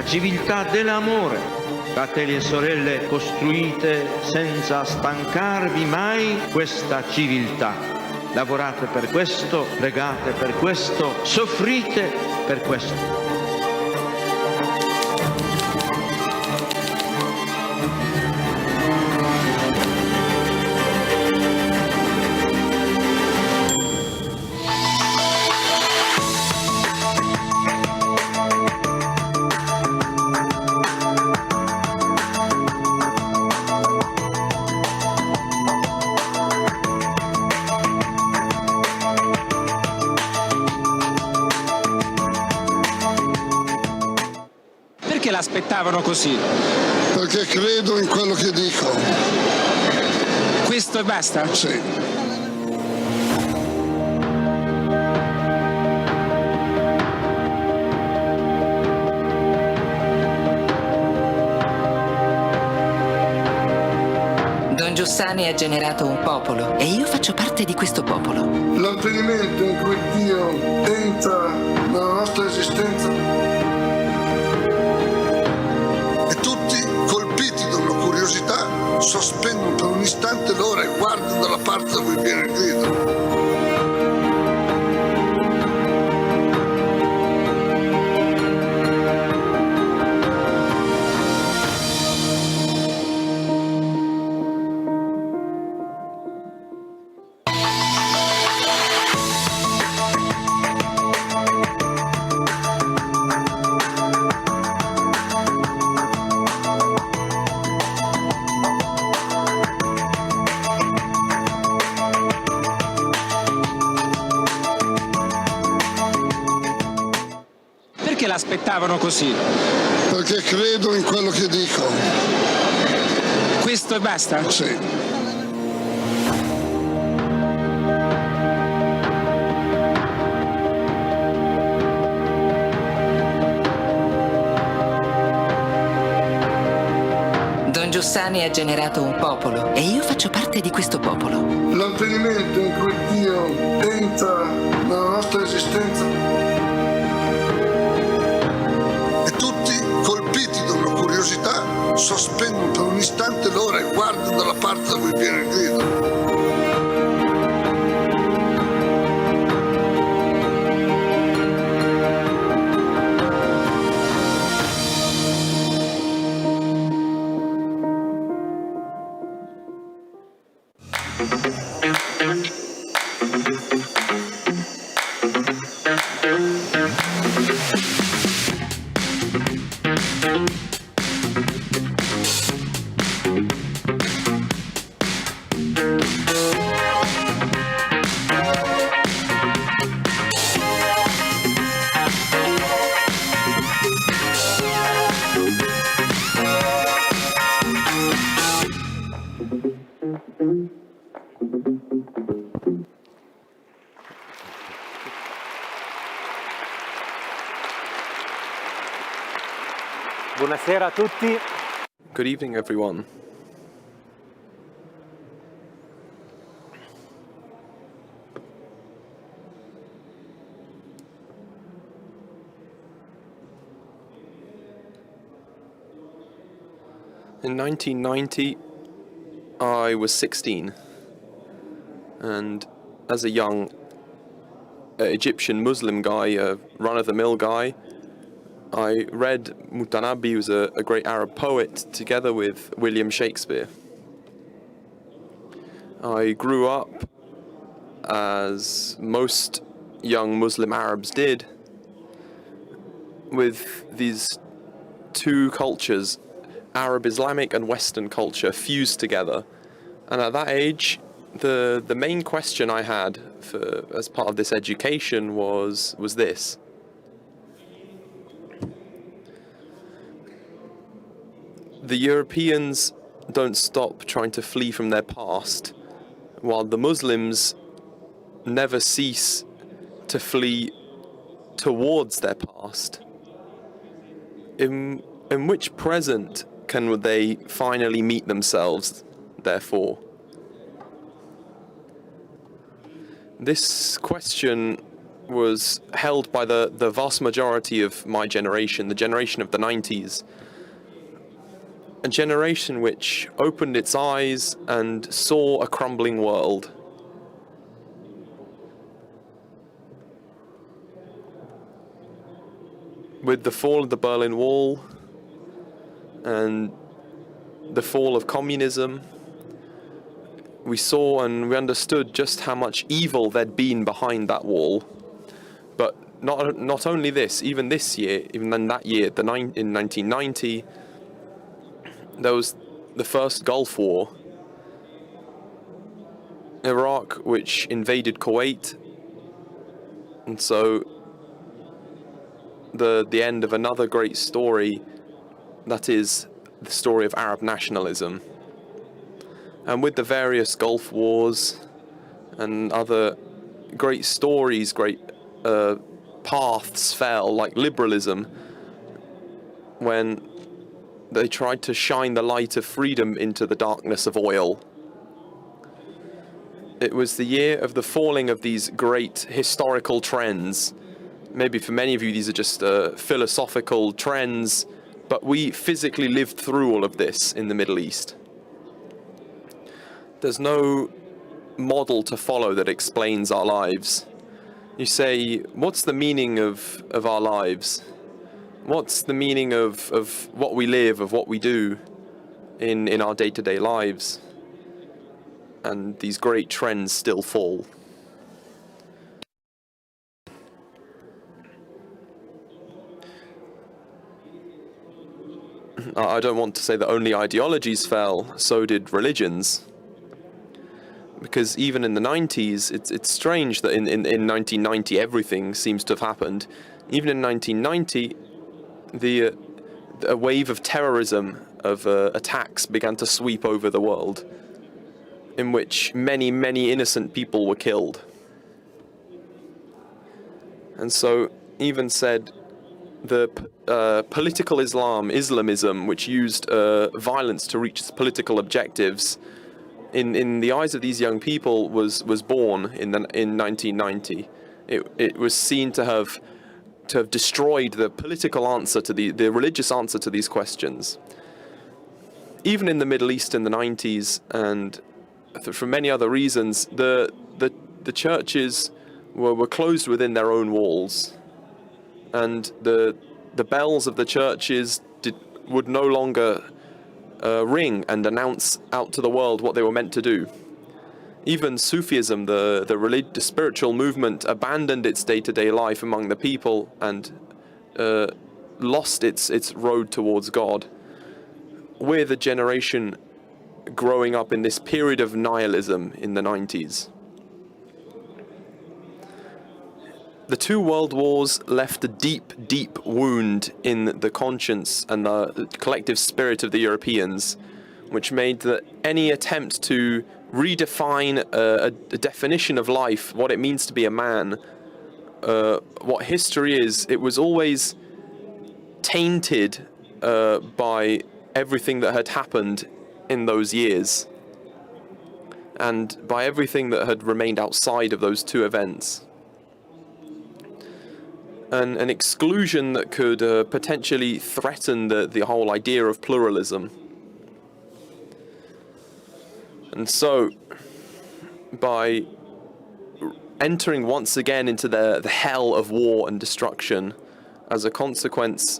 Civiltà dell'amore, fratelli e sorelle, costruite senza stancarvi mai questa civiltà. Lavorate per questo, pregate per questo, soffrite per questo. L'aspettavano così? Perché credo in quello che dico. Questo e basta? Sì. Don Giussani ha generato un popolo e io faccio parte di questo popolo. L'avvenimento in cui Dio entra nella nostra esistenza sospendono per un istante l'ora e guardano dalla parte da cui viene il grido. L'aspettavano così? Perché credo in quello che dico. Questo e basta? Sì. Don Giussani ha generato un popolo e io faccio parte di questo popolo. L'avvenimento in cui Dio entra nella nostra esistenza sospendono per un istante l'ora e guardano dalla parte da cui viene il grido. Buonasera a tutti. Good evening, everyone. In 1990, I was 16, and as a young Egyptian Muslim guy, a run-of-the-mill guy, I read Mutanabbi, who's a great Arab poet, together with William Shakespeare. I grew up, as most young Muslim Arabs did, with these two cultures, Arab Islamic and Western culture, fused together. And at that age, the main question I had as part of this education was this. the Europeans don't stop trying to flee from their past, while the Muslims never cease to flee towards their past. In which present can they finally meet themselves, therefore? This question was held by the vast majority of my generation, the generation of the 90s. A generation which opened its eyes and saw a crumbling world. With the fall of the Berlin Wall and the fall of communism, we saw and we understood just how much evil there'd been behind that wall. But not only this, even this year, even in that year, in 1990, there was the first Gulf War. Iraq, which invaded Kuwait, and so the end of another great story, that is the story of Arab nationalism. And with the various Gulf Wars and other great stories, great paths fell, like liberalism, when they tried to shine the light of freedom into the darkness of oil. It was the year of the falling of these great historical trends. Maybe for many of you these are just philosophical trends, but we physically lived through all of this in the Middle East. There's no model to follow that explains our lives. You say, what's the meaning of our lives? What's the meaning of what we live, of what we do in our day-to-day lives? And these great trends still fall. I don't want to say that only ideologies fell, so did religions. Because even in the 90s, it's strange that in 1990 everything seems to have happened. Even in 1990, a wave of terrorism, of attacks began to sweep over the world, in which many, many innocent people were killed. And so, even said, the political Islamism, which used violence to reach its political objectives, in the eyes of these young people, was born in 1990. It was seen to have destroyed the political answer to the religious answer to these questions. Even in the Middle East in the 90s, and for many other reasons, the churches were closed within their own walls, and the bells of the churches would no longer ring and announce out to the world what they were meant to do. Even Sufism, the spiritual movement, abandoned its day-to-day life among the people and lost its road towards God. We're the generation growing up in this period of nihilism in the 90s. The two world wars left a deep, deep wound in the conscience and the collective spirit of the Europeans, which made that any attempt to redefine a definition of life, what it means to be a man, what history is, it was always tainted by everything that had happened in those years, and by everything that had remained outside of those two events. An exclusion that could potentially threaten the whole idea of pluralism. And so, by entering once again into the hell of war and destruction, as a consequence,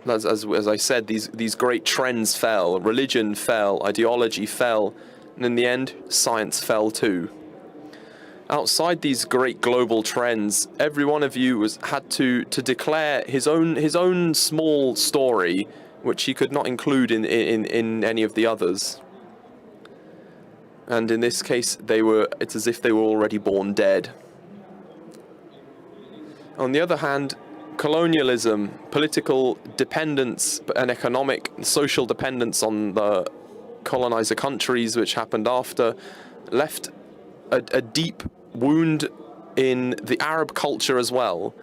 as I said, these great trends fell, religion fell, ideology fell, and in the end, science fell too. Outside these great global trends, every one of you had to declare his own small story, which he could not include in any of the others. And in this case, it's as if they were already born dead. On the other hand, colonialism, political dependence and economic and social dependence on the colonizer countries, which happened after, left a deep wound in the Arab culture as well.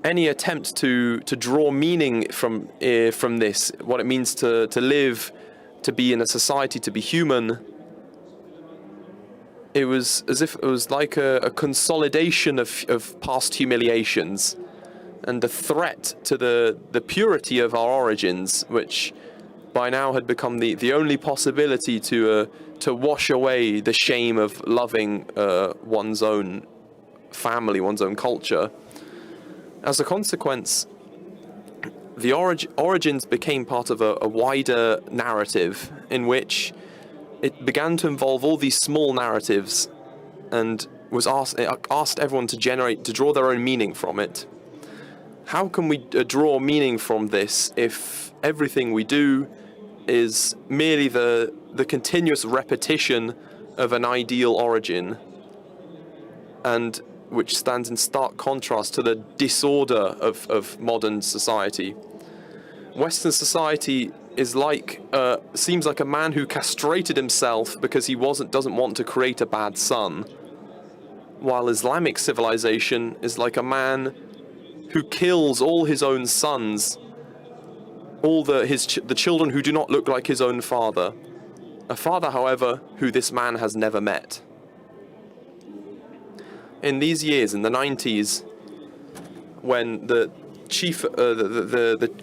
Any attempt to draw meaning from this, what it means to live, to be in a society, to be human, it was as if it was like a consolidation of past humiliations and a threat to the purity of our origins, which by now had become the only possibility to wash away the shame of loving one's own family, one's own culture. As a consequence, the origins became part of a wider narrative in which it began to involve all these small narratives, and asked everyone to draw their own meaning from it. How can we draw meaning from this if everything we do is merely the continuous repetition of an ideal origin, and which stands in stark contrast to the disorder of modern society? Western society is seems like a man who castrated himself because he doesn't want to create a bad son, while Islamic civilization is like a man who kills all his own sons, all the children who do not look like his own father, a father, however, who this man has never met. In these years, in the 90s, when the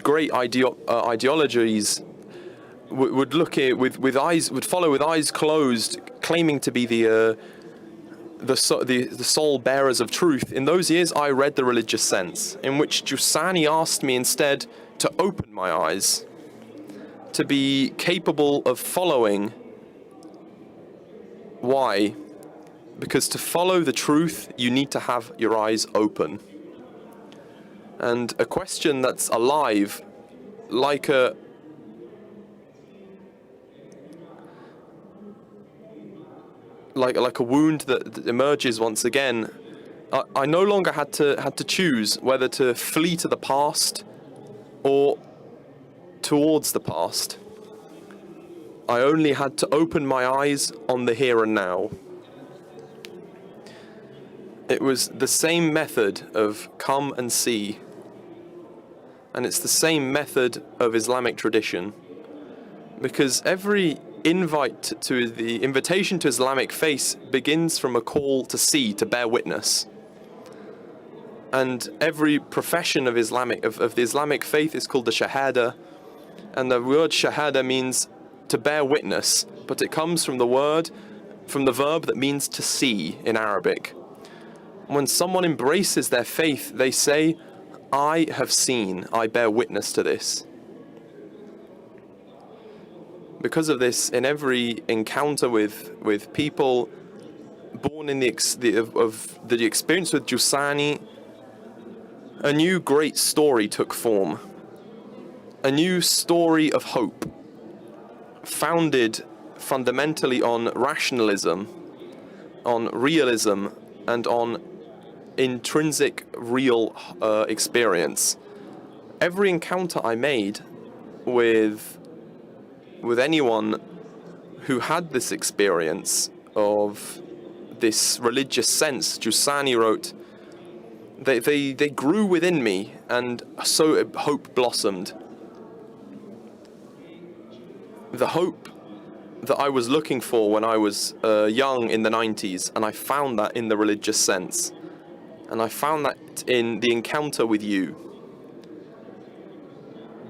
great ideologies would follow with eyes closed, claiming to be the sole bearers of truth. In those years, I read The Religious Sense, in which Giussani asked me instead to open my eyes, to be capable of following. Why? Because to follow the truth, you need to have your eyes open. And a question that's alive, like a wound that emerges once again. I no longer had to choose whether to flee to the past or towards the past. I only had to open my eyes on the here and now. It was the same method of come and see, and it's the same method of Islamic tradition, because every the invitation to Islamic faith begins from a call to see, to bear witness. And every profession of the Islamic faith is called the Shahada, and the word Shahada means to bear witness, but it comes from the verb that means to see in Arabic. When someone embraces their faith, they say, I have seen, I bear witness to this. Because of this, in every encounter with people born in the experience with Giussani, a new great story took form. A new story of hope, founded fundamentally on rationalism, on realism, and on intrinsic real experience. Every encounter I made with anyone who had this experience of this religious sense, Giussani wrote, they grew within me, and so hope blossomed. The hope that I was looking for when I was young in the 90s, and I found that in the religious sense. And I found that in the encounter with you.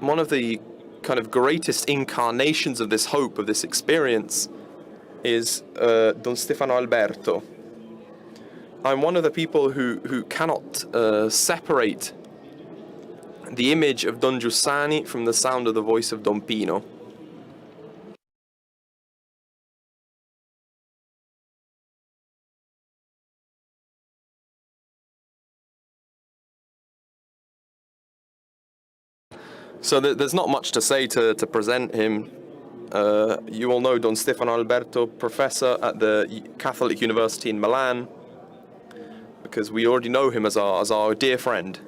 One of the kind of greatest incarnations of this hope, of this experience, is Don Stefano Alberto. I'm one of the people who cannot separate the image of Don Giussani from the sound of the voice of Don Pino. So there's not much to say to present him. You all know Don Stefano Alberto, professor at the Catholic University in Milan, because we already know him as our dear friend.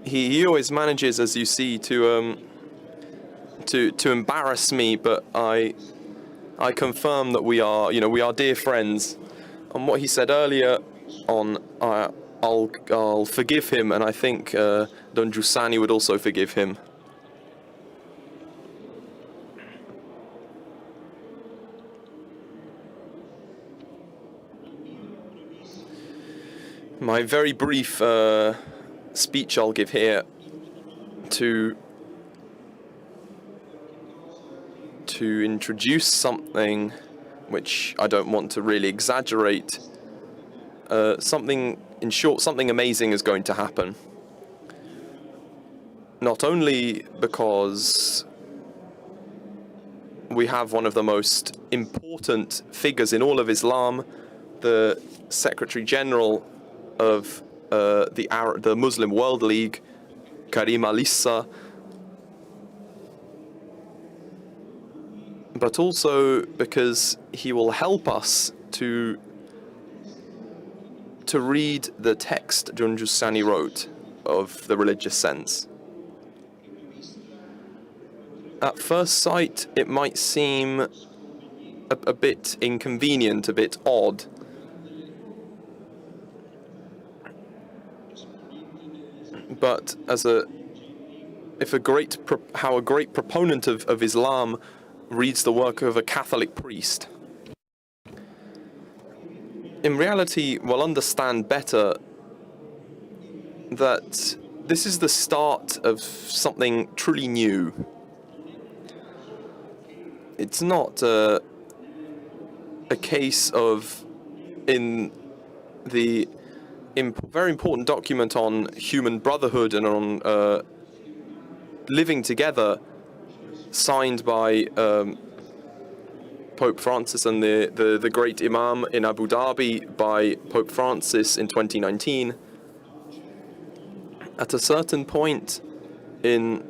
he always manages, as you see, to embarrass me, but I confirm that we are dear friends. On what he said earlier on, I'll forgive him, and I think Don Giussani would also forgive him. My very brief speech I'll give here to introduce something which I don't want to really exaggerate. In short, something amazing is going to happen. Not only because we have one of the most important figures in all of Islam, the Secretary General of the Muslim World League, Karim Al-Issa, but also because he will help us to read the text Don Giussani wrote of the religious sense. At first sight, it might seem a bit inconvenient, a bit odd. But how a great proponent of Islam reads the work of a Catholic priest, in reality we'll understand better that this is the start of something truly new. It's not a case of, in the very important document on human brotherhood and on living together, signed by Pope Francis and the great Imam in Abu Dhabi by Pope Francis in 2019. At a certain point in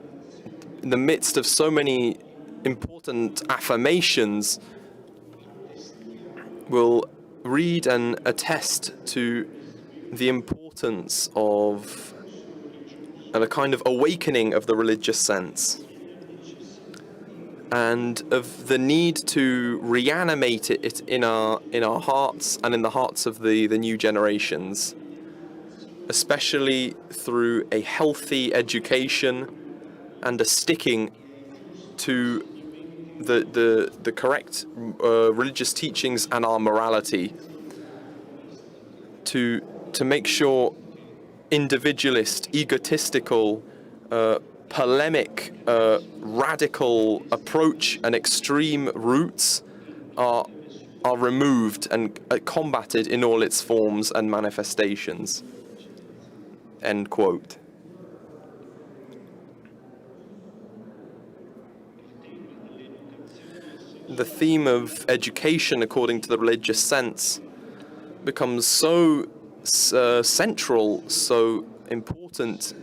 the midst of so many important affirmations, we'll read and attest to the importance of a kind of awakening of the religious sense, and of the need to reanimate it in our hearts and in the hearts of the new generations, especially through a healthy education and a sticking to the correct religious teachings and our morality, to make sure individualist, egotistical, polemic, radical approach and extreme roots are removed and combated in all its forms and manifestations. End quote. The theme of education according to the religious sense becomes so central, so important,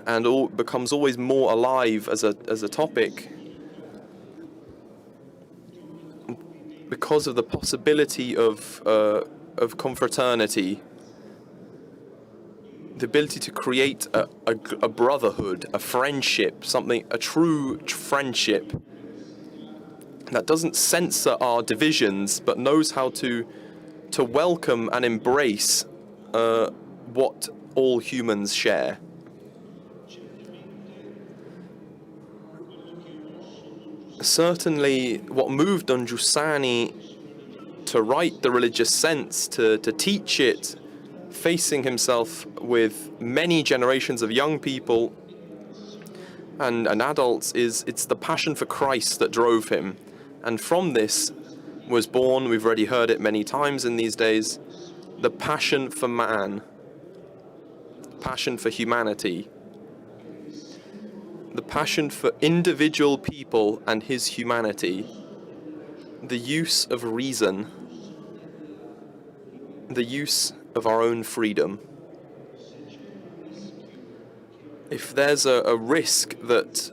and becomes always more alive as a topic because of the possibility of confraternity, the ability to create a brotherhood, a friendship, a true friendship that doesn't censor our divisions, but knows how to welcome and embrace what all humans share. Certainly, what moved Don Giussani to write the religious sense, to teach it, facing himself with many generations of young people and adults, it's the passion for Christ that drove him. And from this was born, we've already heard it many times in these days, the passion for man, passion for humanity, the passion for individual people and his humanity, the use of reason, the use of our own freedom. If there's a risk that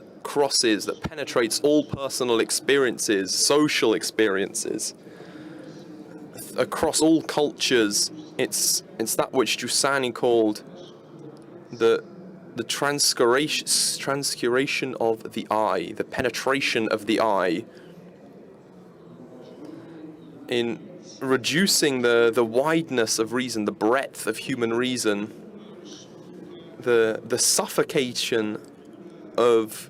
penetrates all personal experiences, social experiences, across all cultures, it's that which Giussani called the the transcuration of the eye, the penetration of the eye, in reducing the wideness of reason, the breadth of human reason, the suffocation of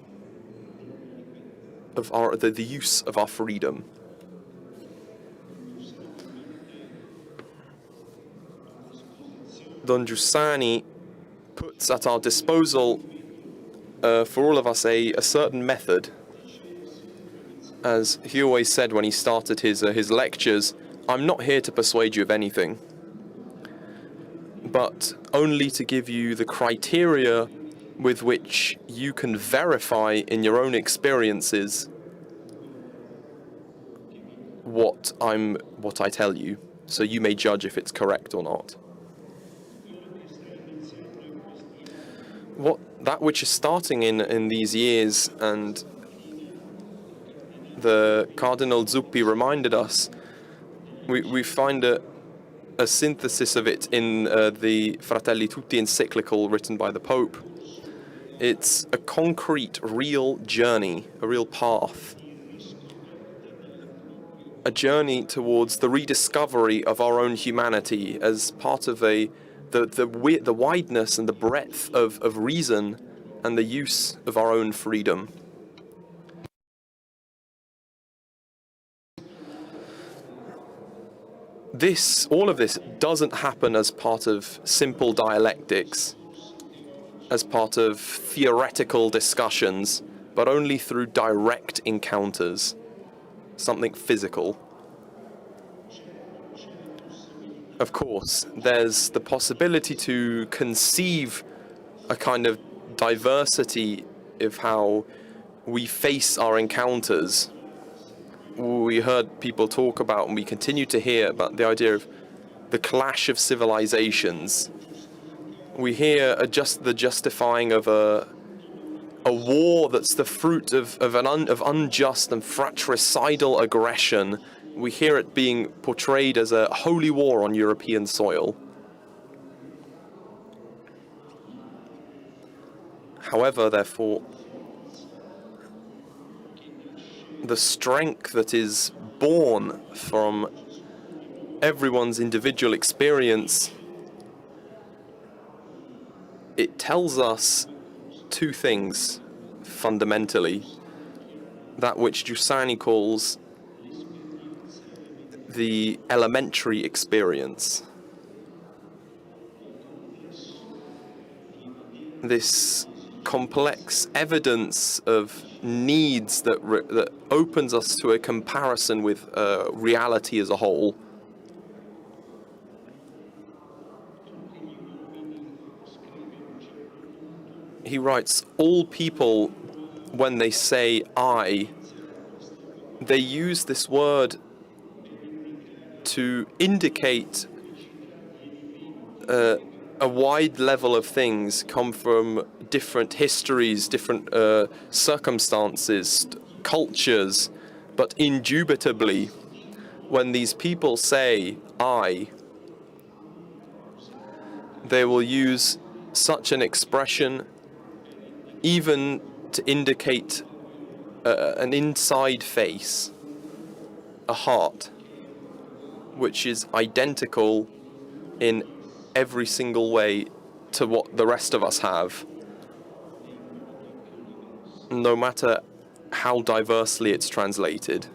the use of our freedom. Don Giussani puts at our disposal for all of us a certain method. As he always said when he started his lectures, I'm not here to persuade you of anything, but only to give you the criteria with which you can verify in your own experiences what I tell you, so you may judge if it's correct or not. That which is starting in these years, and the Cardinal Zuppi reminded us, we find a synthesis of it in the Fratelli Tutti encyclical written by the Pope. It's a concrete, real journey, a real path. A journey towards the rediscovery of our own humanity as part of the wideness and the breadth of reason and the use of our own freedom. All of this doesn't happen as part of simple dialectics, as part of theoretical discussions, but only through direct encounters, something physical. Of course, there's the possibility to conceive a kind of diversity of how we face our encounters. We heard people talk about, and we continue to hear about, the idea of the clash of civilizations. We hear the justifying of a war that's the fruit of unjust and fratricidal aggression. We hear it being portrayed as a holy war on European soil. However, therefore, the strength that is born from everyone's individual experience, it tells us two things fundamentally. That which Giussani calls the elementary experience. This complex evidence of needs that opens us to a comparison with reality as a whole. He writes, all people, when they say I, they use this word to indicate a wide level of things, come from different histories, different circumstances, cultures, but indubitably, when these people say I, they will use such an expression even to indicate an inside face, a heart, which is identical in every single way to what the rest of us have, no matter how diversely it's translated.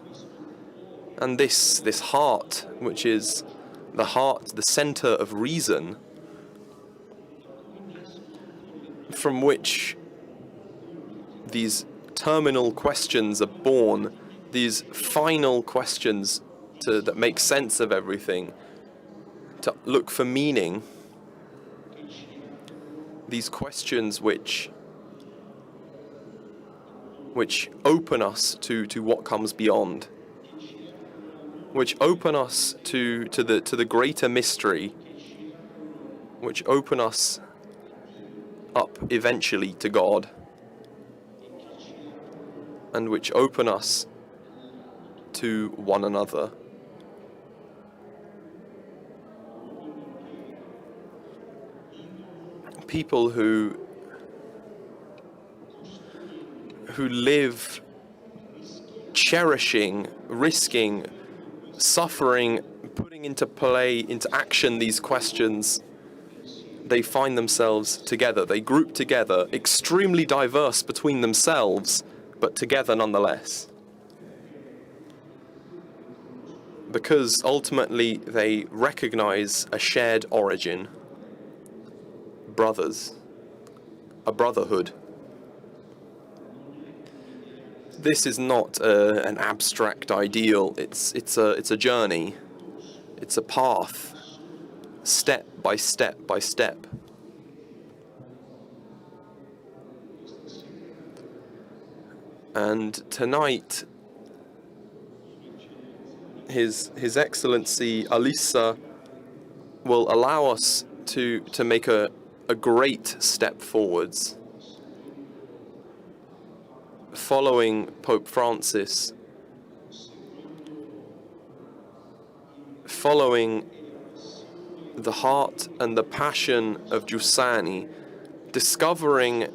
And this heart, which is the heart, the center of reason, from which these terminal questions are born, these final questions that make sense of everything, to look for meaning, these questions which open us to what comes beyond, which open us to the greater mystery, which open us up eventually to God, and which open us to one another. People who who live cherishing, risking, suffering, putting into action these questions, they find themselves together. They group together, extremely diverse between themselves, but together nonetheless. Because ultimately they recognize a shared origin, brothers, a brotherhood. This is not an abstract ideal. It's a journey. It's a path, step by step by step. And tonight, His Excellency Al-Issa will allow us to make a great step forwards, following Pope Francis, following the heart and the passion of Giussani, discovering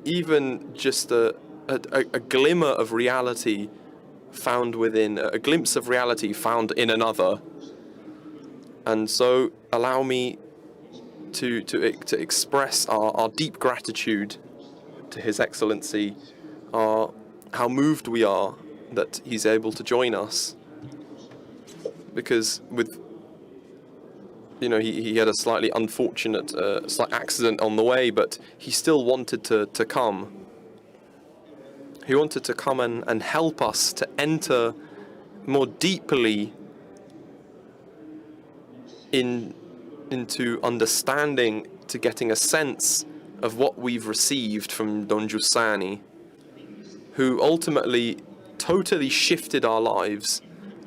even just a glimmer of reality found within, a glimpse of reality found in another. And so allow me to express our deep gratitude to His Excellency, how moved we are that he's able to join us. Because he had a slightly unfortunate slight accident on the way, but he still wanted to come. He wanted to come and help us to enter more deeply into understanding, to getting a sense of what we've received from Don Giussani, who ultimately totally shifted our lives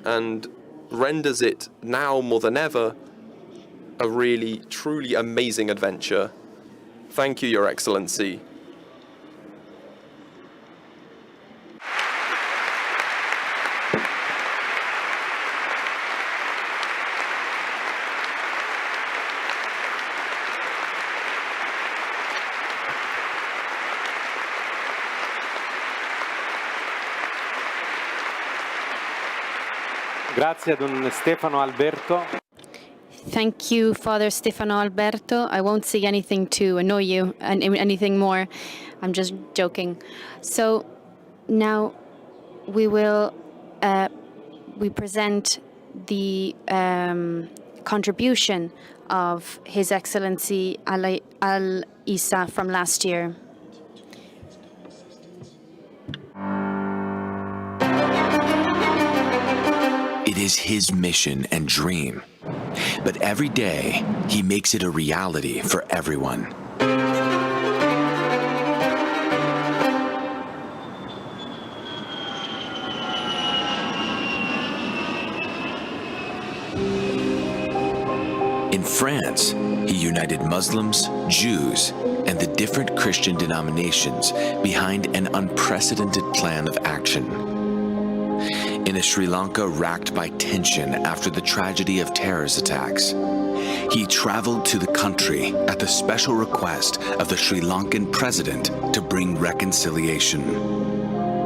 and renders it now more than ever a really, truly amazing adventure. Thank you, Your Excellency. Grazie a Don Stefano Alberto. Thank you, Father Stefano Alberto. I won't say anything to annoy you and anything more. I'm just joking. So now we will we present the contribution of His Excellency Al-Issa from last year. It is his mission and dream, but every day he makes it a reality for everyone. In France, he united Muslims, Jews, and the different Christian denominations behind an unprecedented plan of action. In a Sri Lanka racked by tension after the tragedy of terrorist attacks, he traveled to the country at the special request of the Sri Lankan president to bring reconciliation.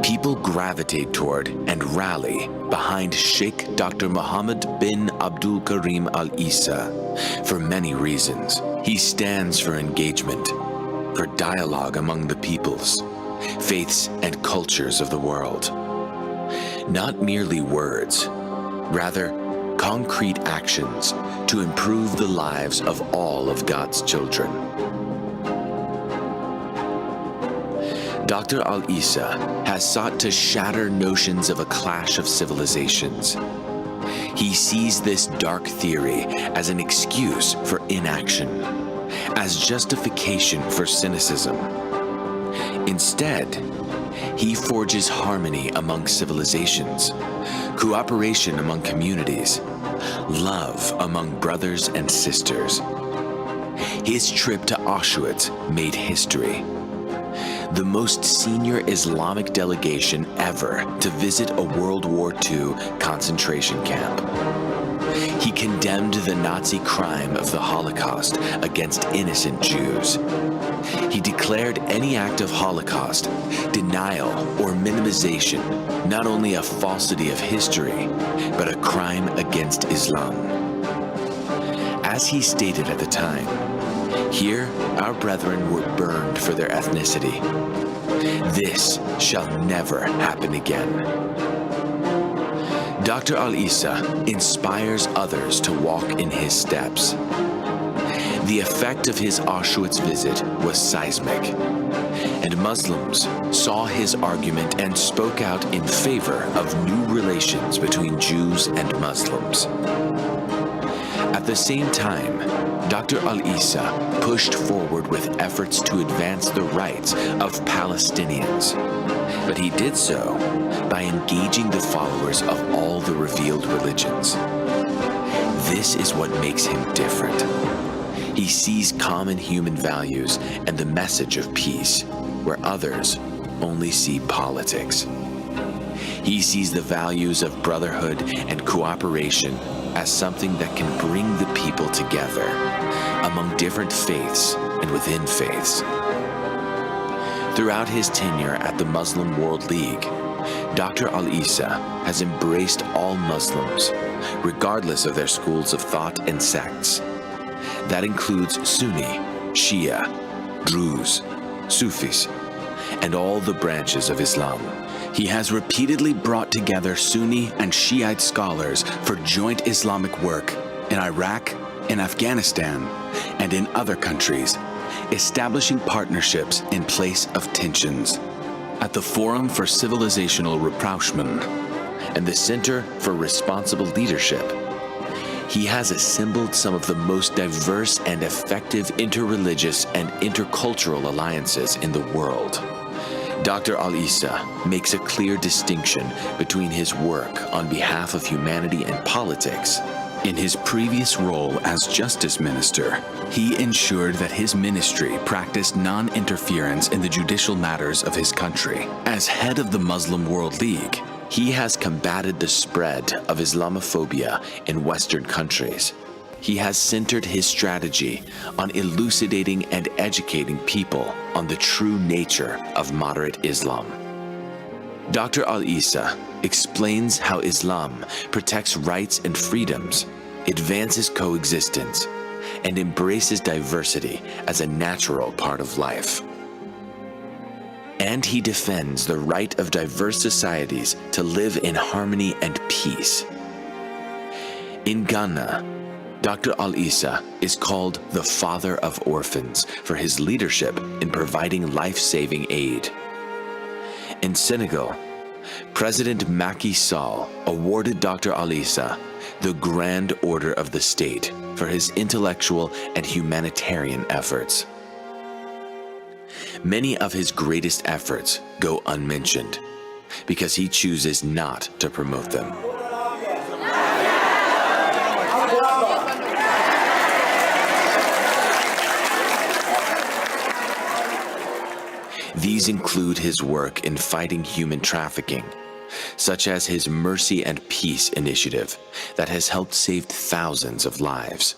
People gravitate toward and rally behind Sheikh Dr. Mohammed bin Abdul Karim Al-Issa for many reasons. He stands for engagement, for dialogue among the peoples, faiths, and cultures of the world. Not merely words, rather concrete actions to improve the lives of all of God's children. Dr. Al-Issa has sought to shatter notions of a clash of civilizations. He sees this dark theory as an excuse for inaction, as justification for cynicism. Instead, he forges harmony among civilizations, cooperation among communities, love among brothers and sisters. His trip to Auschwitz made history. The most senior Islamic delegation ever to visit a World War II concentration camp. He condemned the Nazi crime of the Holocaust against innocent Jews. He declared any act of Holocaust, denial, or minimization not only a falsity of history, but a crime against Islam. As he stated at the time, "Here our brethren were burned for their ethnicity. This shall never happen again." Dr. Al-Issa inspires others to walk in his steps. The effect of his Auschwitz visit was seismic, and Muslims saw his argument and spoke out in favor of new relations between Jews and Muslims. At the same time, Dr. Al-Issa pushed forward with efforts to advance the rights of Palestinians, but he did so by engaging the followers of all the revealed religions. This is what makes him different. He sees common human values and the message of peace, where others only see politics. He sees the values of brotherhood and cooperation as something that can bring the people together among different faiths and within faiths. Throughout his tenure at the Muslim World League, Dr. Al-Issa has embraced all Muslims, regardless of their schools of thought and sects. That includes Sunni, Shia, Druze, Sufis, and all the branches of Islam. He has repeatedly brought together Sunni and Shiite scholars for joint Islamic work in Iraq, in Afghanistan, and in other countries, establishing partnerships in place of tensions. At the Forum for Civilizational Rapprochement and the Center for Responsible Leadership, he has assembled some of the most diverse and effective interreligious and intercultural alliances in the world. Dr. Al-Issa makes a clear distinction between his work on behalf of humanity and politics. In his previous role as Justice Minister, he ensured that his ministry practiced non-interference in the judicial matters of his country. As head of the Muslim World League, he has combated the spread of Islamophobia in Western countries. He has centered his strategy on elucidating and educating people on the true nature of moderate Islam. Dr. Al-Issa explains how Islam protects rights and freedoms, advances coexistence, and embraces diversity as a natural part of life. And he defends the right of diverse societies to live in harmony and peace. In Ghana, Dr. Al-Issa is called the Father of Orphans for his leadership in providing life-saving aid. In Senegal, President Macky Sall awarded Dr. Al-Issa the Grand Order of the State for his intellectual and humanitarian efforts. Many of his greatest efforts go unmentioned because he chooses not to promote them. These include his work in fighting human trafficking, such as his Mercy and Peace initiative that has helped save thousands of lives.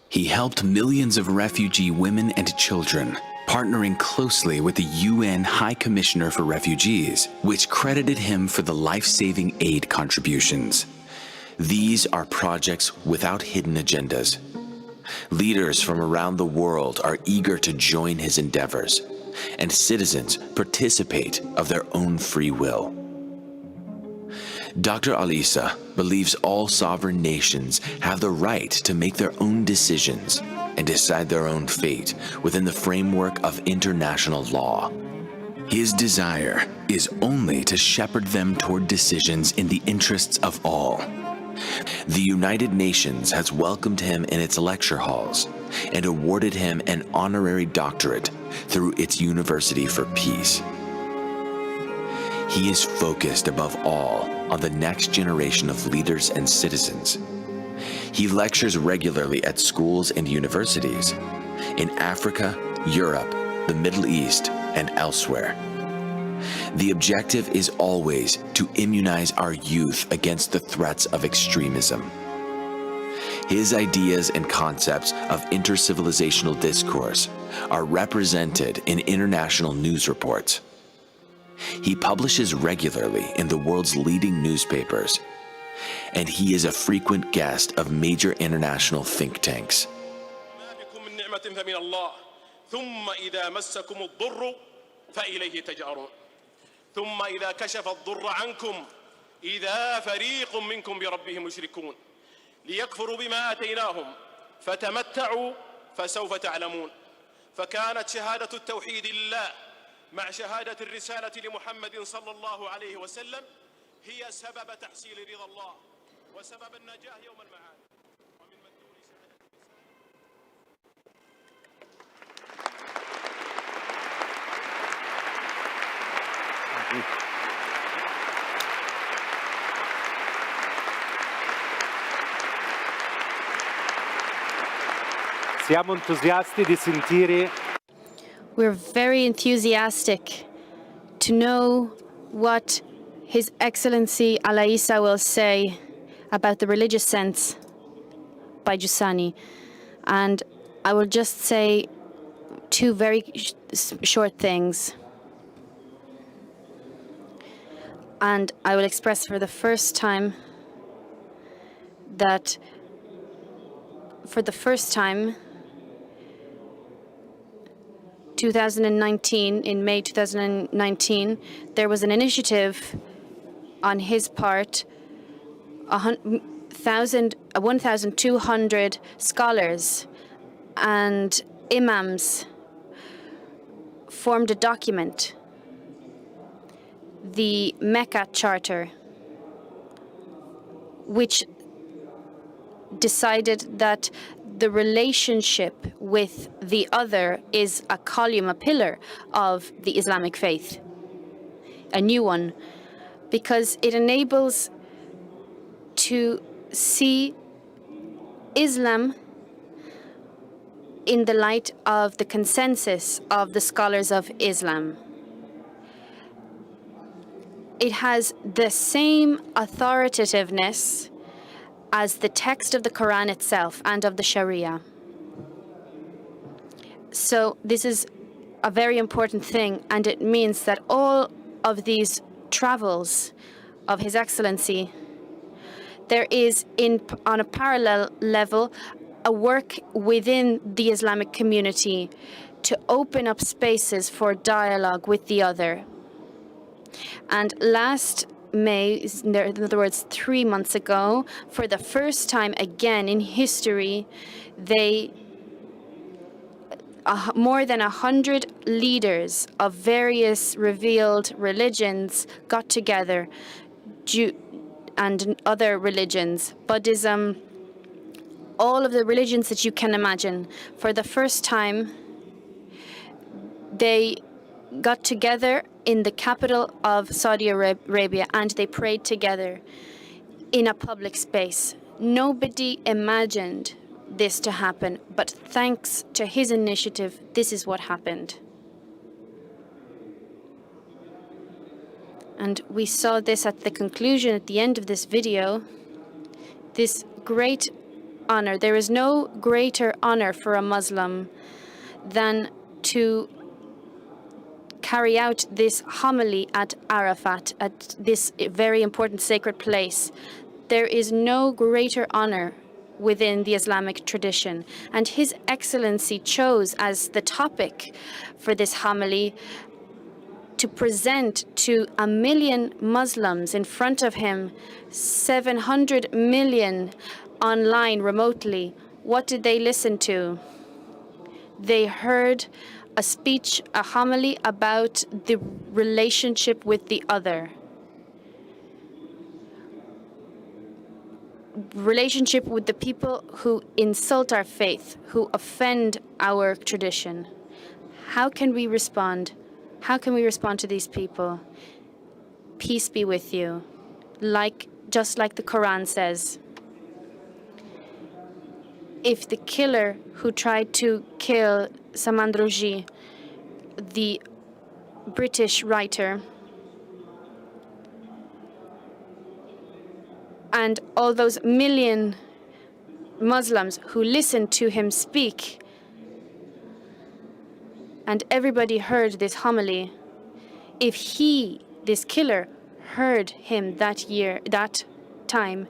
He helped millions of refugee women and children, partnering closely with the UN High Commissioner for Refugees, which credited him for the life-saving aid contributions. These are projects without hidden agendas. Leaders from around the world are eager to join his endeavors, and citizens participate of their own free will. Dr. Al-Issa believes all sovereign nations have the right to make their own decisions and decide their own fate within the framework of international law. His desire is only to shepherd them toward decisions in the interests of all. The United Nations has welcomed him in its lecture halls and awarded him an honorary doctorate through its University for Peace. He is focused above all on the next generation of leaders and citizens. He lectures regularly at schools and universities in Africa, Europe, the Middle East, and elsewhere. The objective is always to immunize our youth against the threats of extremism. His ideas and concepts of intercivilizational discourse are represented in international news reports. He publishes regularly in the world's leading newspapers, and he is a frequent guest of major international think tanks. ثم إذا مسكم الضر فإليه تجأرون ثم إذا كشف الضر عنكم إذا فريق منكم بربهم يشركون ليكفروا بما آتيناهم فتمتعوا فسوف تعلمون فكانت شهادة التوحيد لله مع شهادة الرسالة لمحمد صلى الله عليه وسلم هي سبب تحصيل رضا الله وسبب النجاة يوم المعاد. Siamo entusiasti di sentire. We're very enthusiastic to know what His Excellency Al-Issa will say about the religious sense by Giussani. And I will just say two very short things. And I will express for the first time that for the first time 2019, in May 2019, there was an initiative on his part. 1,200 scholars and imams formed a document, the Mecca Charter, which decided that the relationship with the other is a column, a pillar of the Islamic faith, a new one, because it enables to see Islam in the light of the consensus of the scholars of Islam. It has the same authoritativeness as the text of the Quran itself and of the Sharia. So this is a very important thing, and it means that all of these travels of His Excellency, there is, on a parallel level, a work within the Islamic community to open up spaces for dialogue with the other. And last May, in other words, 3 months ago, for the first time again in history, more than 100 leaders of various revealed religions got together, and other religions, Buddhism, all of the religions that you can imagine. For the first time, they got together in the capital of Saudi Arabia, and they prayed together in a public space. Nobody imagined this to happen, but thanks to his initiative, this is what happened. And we saw this at the conclusion, at the end of this video, this great honor. There is no greater honor for a Muslim than to carry out this homily at Arafat, at this very important sacred place. There is no greater honor within the Islamic tradition. And His Excellency chose as the topic for this homily to present to 1 million Muslims in front of him, 700 million online remotely. What did they listen to? They heard a speech, a homily about the relationship with the other. Relationship with the people who insult our faith, who offend our tradition. How can we respond? How can we respond to these people? Peace be with you. Just like the Quran says. If the killer who tried to kill Samandroji, the British writer, and all those million Muslims who listened to him speak, and everybody heard this homily, if he, this killer, heard him that time,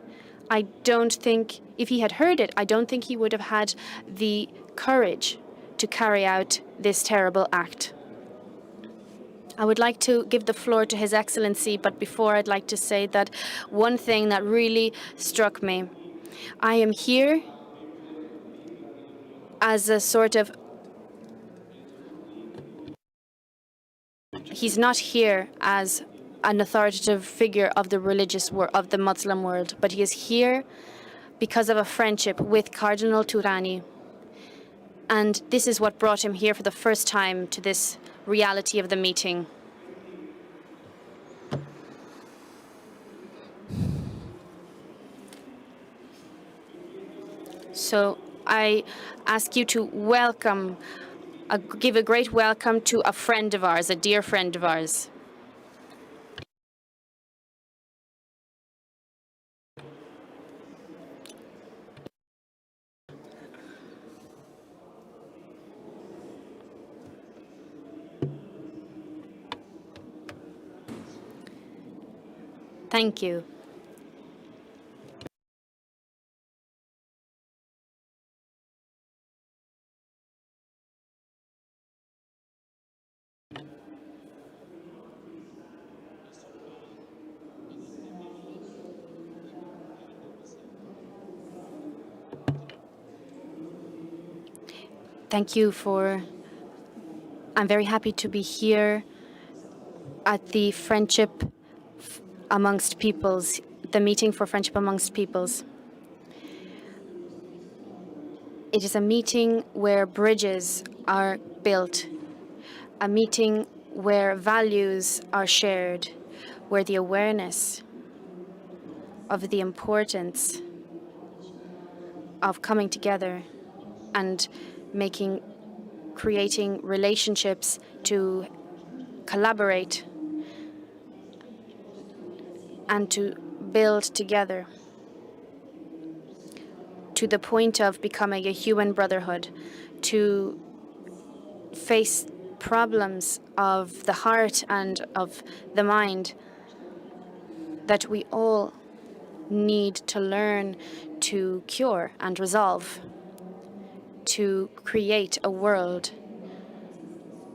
I don't think, if he had heard it, I don't think he would have had the courage to carry out this terrible act. I would like to give the floor to His Excellency, but before I'd like to say that one thing that really struck me. I am here as a sort of, he's not here as an authoritative figure of the religious world, of the Muslim world, but he is here because of a friendship with Cardinal Turani. And this is what brought him here for the first time to this reality of the meeting. So I ask you to welcome, give a great welcome to a friend of ours, a dear friend of ours. Thank you. Thank you for, I'm very happy to be here at the Friendship Amongst Peoples, the meeting for Friendship Amongst Peoples. It is a meeting where bridges are built, a meeting where values are shared, where the awareness of the importance of coming together and creating relationships to collaborate and to build together to the point of becoming a human brotherhood, to face problems of the heart and of the mind that we all need to learn to cure and resolve, to create a world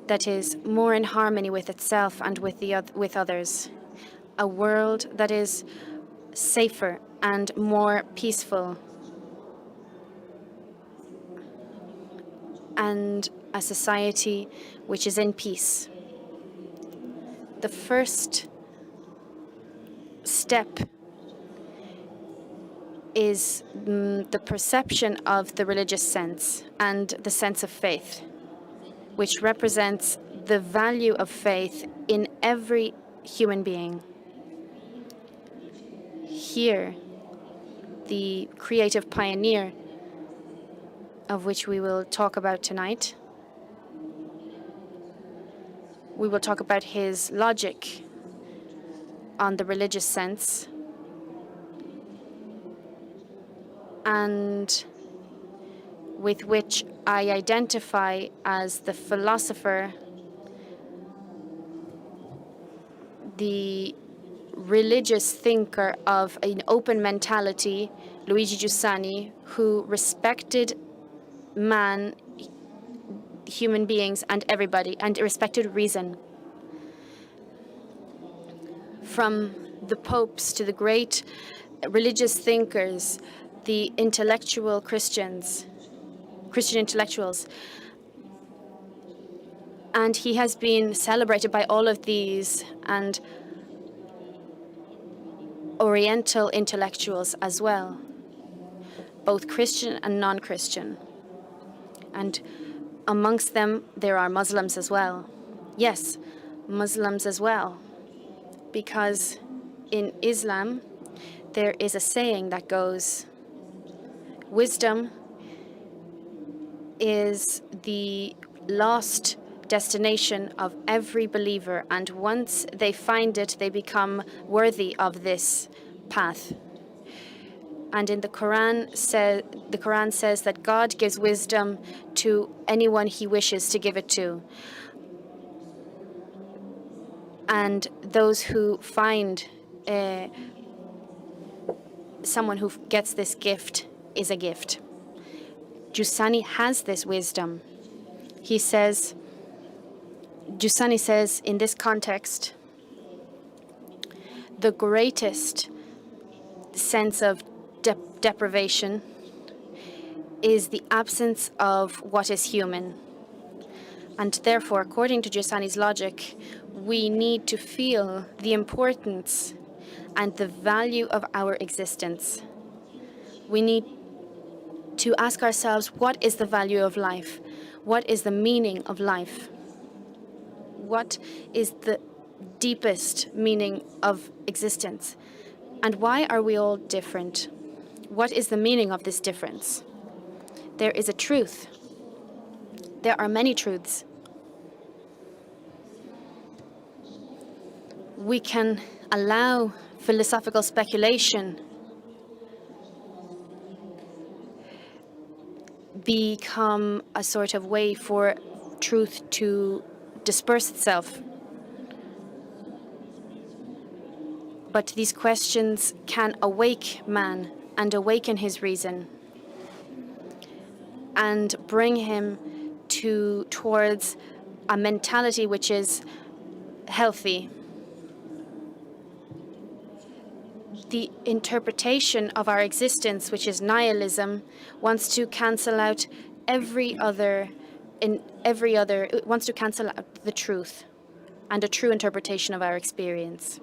that is more in harmony with itself and with others, a world that is safer and more peaceful, and a society which is in peace. The first step is the perception of the religious sense and the sense of faith, which represents the value of faith in every human being. Here, the creative pioneer, of which we will talk about tonight, we will talk about his logic on the religious sense, and with which I identify as the philosopher, the religious thinker of an open mentality, Luigi Giussani, who respected man, human beings, and everybody, and respected reason. From the popes to the great religious thinkers, the intellectual Christian intellectuals. And he has been celebrated by all of these and Oriental intellectuals as well, both Christian and non-Christian. And amongst them, there are Muslims as well. Yes, Muslims as well, because in Islam, there is a saying that goes, wisdom is the lost destination of every believer, and once they find it, they become worthy of this path. And in the Quran says that God gives wisdom to anyone he wishes to give it to. And those who find someone who gets this gift is a gift. Giussani has this wisdom. Giussani says in this context, the greatest sense of deprivation is the absence of what is human. And therefore, according to Giussani's logic, we need to feel the importance and the value of our existence. We need to ask ourselves, what is the value of life? What is the meaning of life? What is the deepest meaning of existence? And why are we all different? What is the meaning of this difference? There is a truth. There are many truths. We can allow philosophical speculation become a sort of way for truth to disperse itself. But these questions can awake man and awaken his reason and bring him towards a mentality which is healthy. The interpretation of our existence, which is nihilism, wants to cancel out it wants to cancel out the truth and a true interpretation of our experience.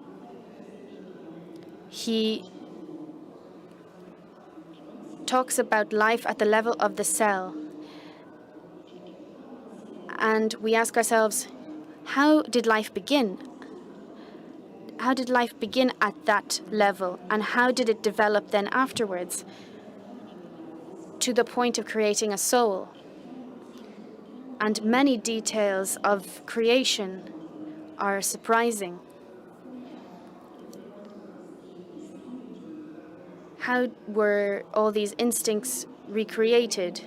He talks about life at the level of the cell. And we ask ourselves, how did life begin? How did life begin at that level? And how did it develop then afterwards to the point of creating a soul? And many details of creation are surprising. How were all these instincts recreated?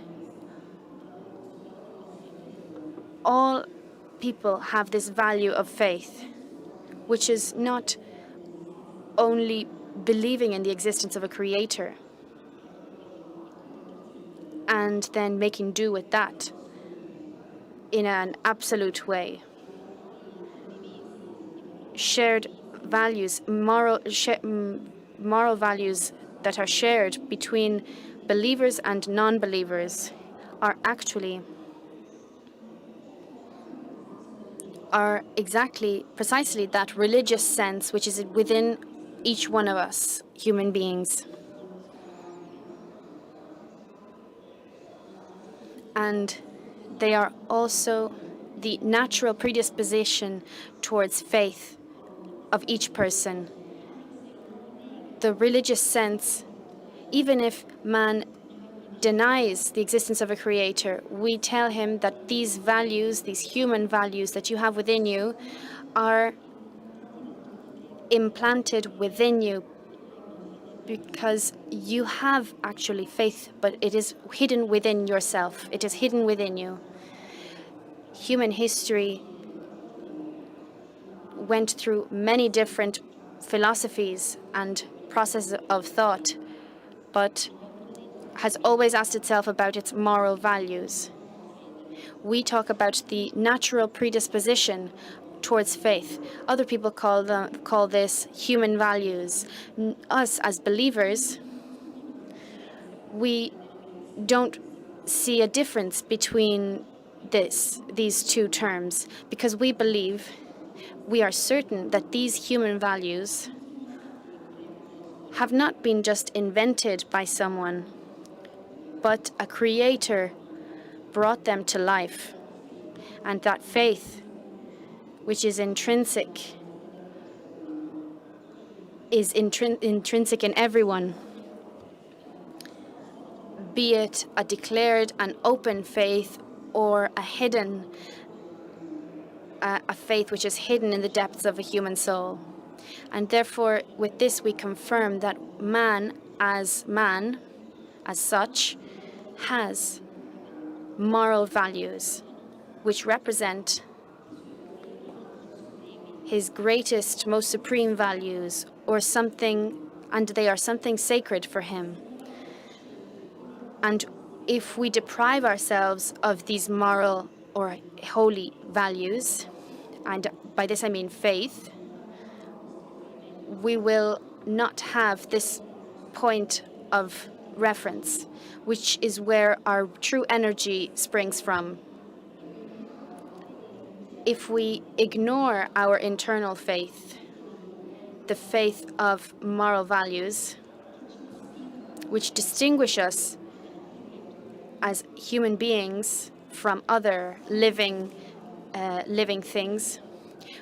All people have this value of faith, which is not only believing in the existence of a creator and then making do with that in an absolute way. Shared values, moral values that are shared between believers and non-believers are precisely that religious sense which is within each one of us, human beings. And they are also the natural predisposition towards faith of each person. The religious sense, even if man denies the existence of a creator, we tell him that these values, these human values that you have within you, are implanted within you because you have actually faith, but it is hidden within yourself. It is hidden within you. Human history went through many different philosophies and processes of thought, but has always asked itself about its moral values. We talk about the natural predisposition towards faith. Other people call this human values. Us as believers, we don't see a difference between these two terms, because we are certain that these human values have not been just invented by someone, but a creator brought them to life. And that faith, which is intrinsic, is intrinsic in everyone, be it a declared and open faith or a hidden, a faith which is hidden in the depths of a human soul. And therefore, with this, we confirm that man as man, as such, has moral values which represent his greatest, most supreme values, or something, and they are something sacred for him. And if we deprive ourselves of these moral or holy values, and by this I mean faith, we will not have this point of reference, which is where our true energy springs from. If we ignore our internal faith, the faith of moral values, which distinguish us as human beings from other living things,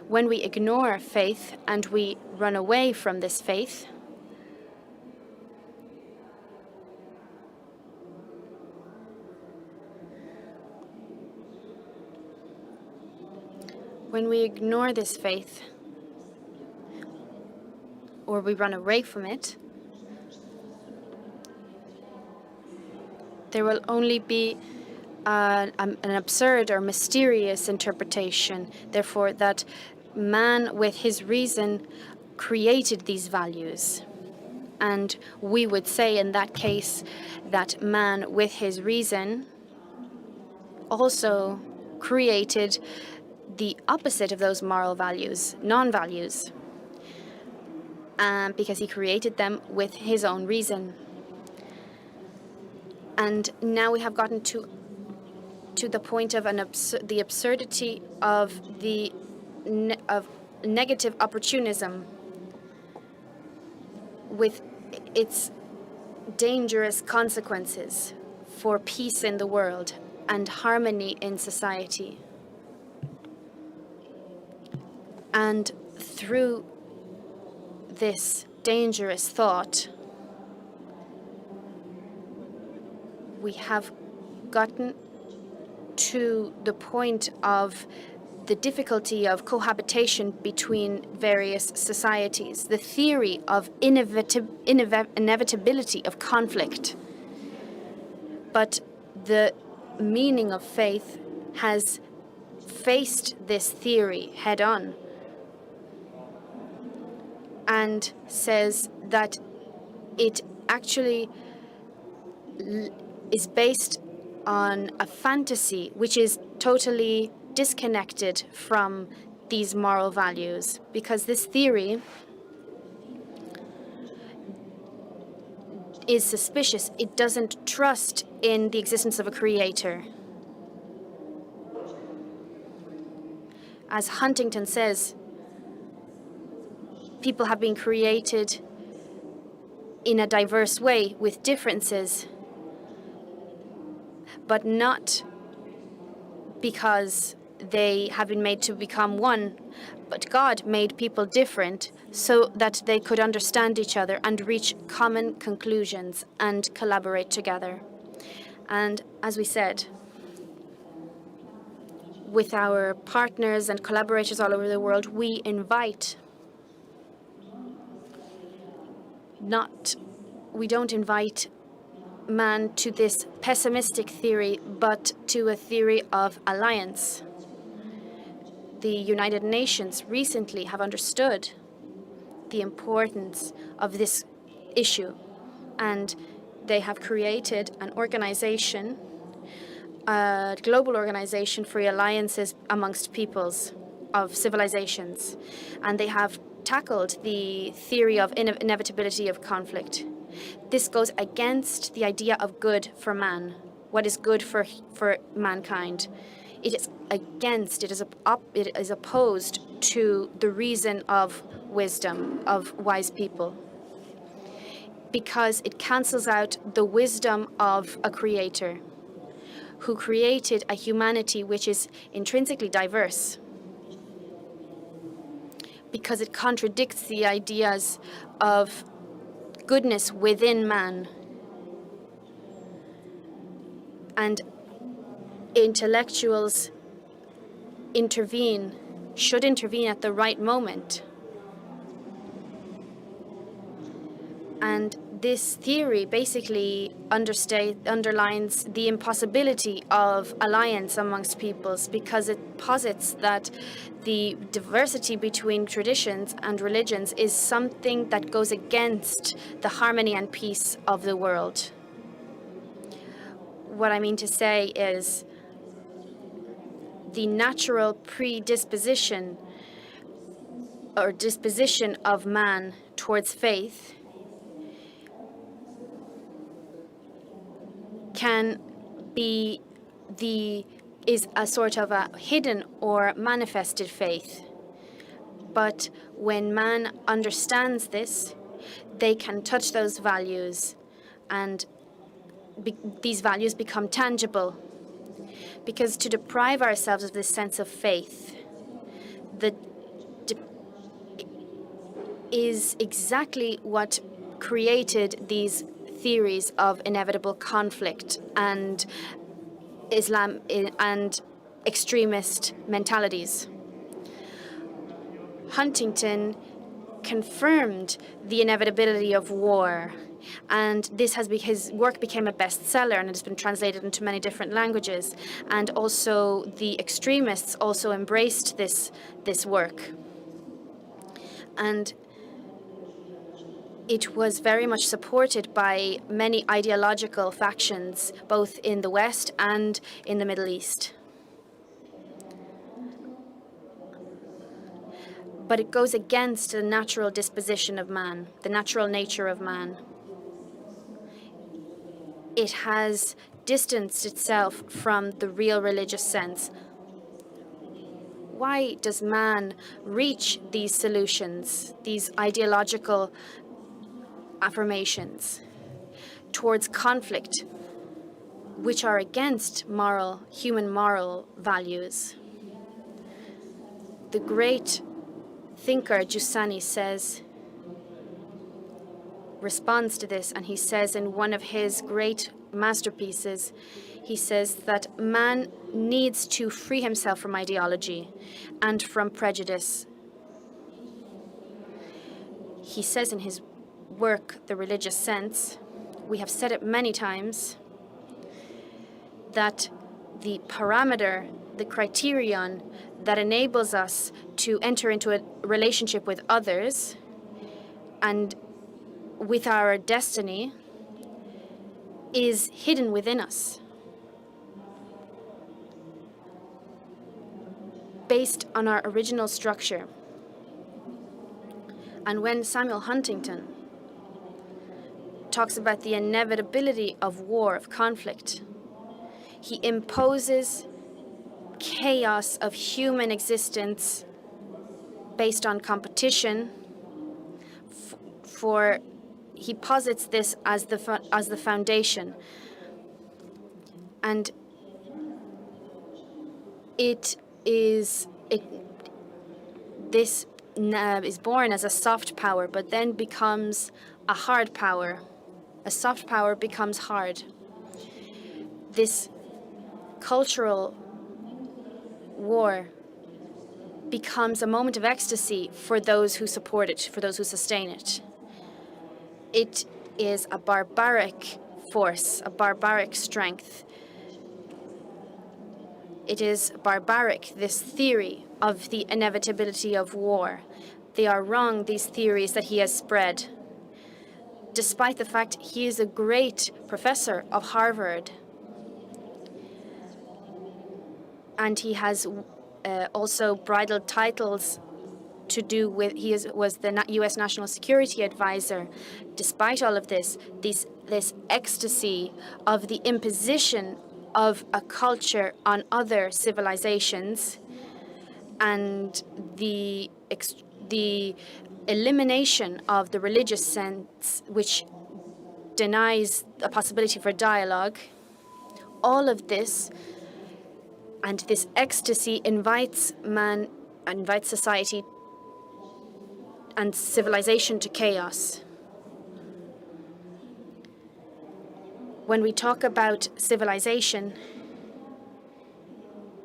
when we ignore faith and we run away from this faith, when we ignore this faith or we run away from it, there will only be an absurd or mysterious interpretation, therefore, that man with his reason created these values. And we would say in that case that man with his reason also created the opposite of those moral values, non-values, because he created them with his own reason. And now we have gotten to the point of the absurdity of of negative opportunism, with its dangerous consequences for peace in the world and harmony in society. And through this dangerous thought, we have gotten to the point of the difficulty of cohabitation between various societies, the theory of inevitability of conflict. But the meaning of faith has faced this theory head on and says that it actually is based on a fantasy which is totally disconnected from these moral values, because this theory is suspicious. It doesn't trust in the existence of a creator. As Huntington says, people have been created in a diverse way with differences, but not because they have been made to become one, but God made people different so that they could understand each other and reach common conclusions and collaborate together. And as we said, with our partners and collaborators all over the world, we don't invite man to this pessimistic theory, but to a theory of alliance. The United Nations recently have understood the importance of this issue, and they have created an organization, a global organization for alliances amongst peoples of civilizations, and they have tackled the theory of inevitability of conflict. This goes against the idea of good for man, what is good for mankind. It is opposed to the reason of wisdom, of wise people, because it cancels out the wisdom of a creator who created a humanity which is intrinsically diverse, because it contradicts the ideas of goodness within man. And intellectuals should intervene at the right moment. And this theory basically underlines the impossibility of alliance amongst peoples, because it posits that the diversity between traditions and religions is something that goes against the harmony and peace of the world. What I mean to say is the natural predisposition or disposition of man towards faith is a sort of a hidden or manifested faith. But when man understands this, they can touch those values, and these values become tangible. Because to deprive ourselves of this sense of faith, is exactly what created these theories of inevitable conflict and Islam and extremist mentalities. Huntington confirmed the inevitability of war, and his work became a bestseller, and it has been translated into many different languages. And also the extremists also embraced this work. And it was very much supported by many ideological factions, both in the West and in the Middle East. But it goes against the natural disposition of man, the natural nature of man. It has distanced itself from the real religious sense. Why does man reach these solutions, these ideological affirmations towards conflict, which are against human moral values? The great thinker Giussani responds to this, and he says in one of his great masterpieces, he says that man needs to free himself from ideology and from prejudice. He says in his work, The Religious Sense, we have said it many times, that the parameter, the criterion that enables us to enter into a relationship with others and with our destiny is hidden within us, based on our original structure. And when Samuel Huntington talks about the inevitability of war, of conflict, he imposes chaos of human existence based on competition. He posits this as the foundation, and this is born as a soft power, but then becomes a hard power. A soft power becomes hard. This cultural war becomes a moment of ecstasy for those who support it, for those who sustain it. It is a barbaric force, a barbaric strength. It is barbaric, this theory of the inevitability of war. They are wrong, these theories that he has spread, despite the fact he is a great professor of Harvard. And he has also bridled titles to do with, was the U.S. National Security Advisor. Despite all of this ecstasy of the imposition of a culture on other civilizations and the elimination of the religious sense, which denies a possibility for dialogue, all of this and this ecstasy invites society and civilization to chaos. When we talk about civilization,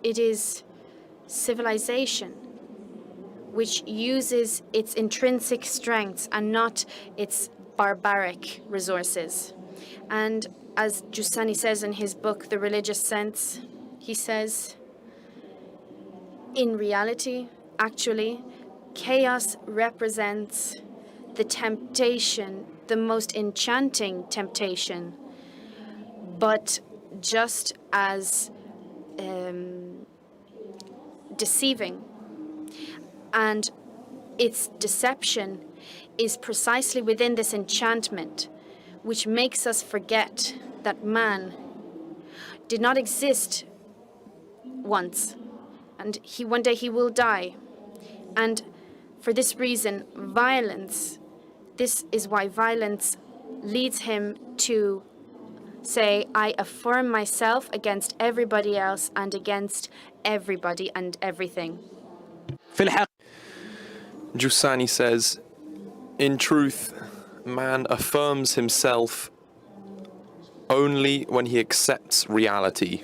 it is civilization which uses its intrinsic strengths and not its barbaric resources. And as Giussani says in his book, The Religious Sense, he says, in reality, actually, chaos represents the temptation, the most enchanting temptation, but just as deceiving. And its deception is precisely within this enchantment, which makes us forget that man did not exist once, and one day he will die. And for this reason, this is why violence leads him to say, I affirm myself against everybody else and against everybody and everything. Giussani says, in truth, man affirms himself only when he accepts reality.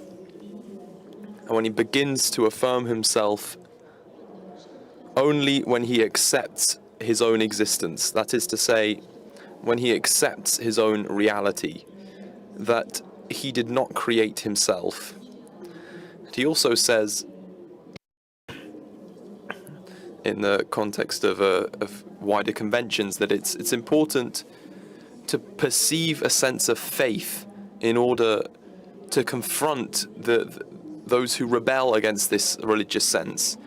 And when he begins to affirm himself only when he accepts his own existence. That is to say, when he accepts his own reality, that he did not create himself. And he also says, in the context of wider conventions, that it's important to perceive a sense of faith in order to confront those who rebel against this religious sense.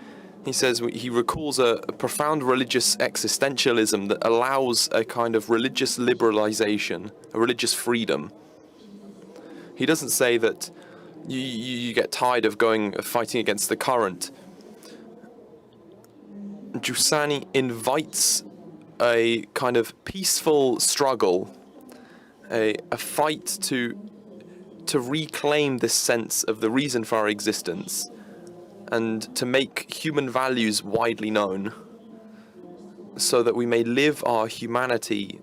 He says, he recalls a profound religious existentialism that allows a kind of religious liberalization, a religious freedom. He doesn't say that you get tired of fighting against the current. Giussani invites a kind of peaceful struggle, a fight to reclaim this sense of the reason for our existence and to make human values widely known so that we may live our humanity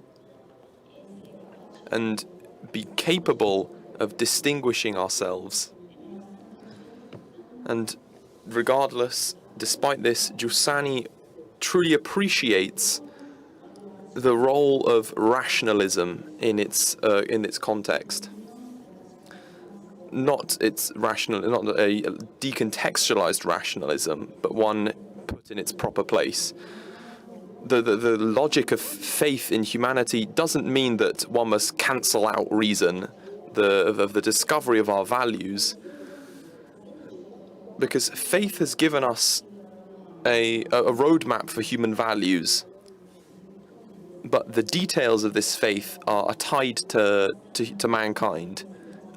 and be capable of distinguishing ourselves. And regardless, despite this, Giussani truly appreciates the role of rationalism in its context. Not a decontextualized rationalism, but one put in its proper place. The logic of faith in humanity doesn't mean that one must cancel out reason, the discovery of our values, because faith has given us a roadmap for human values, but the details of this faith are tied to mankind,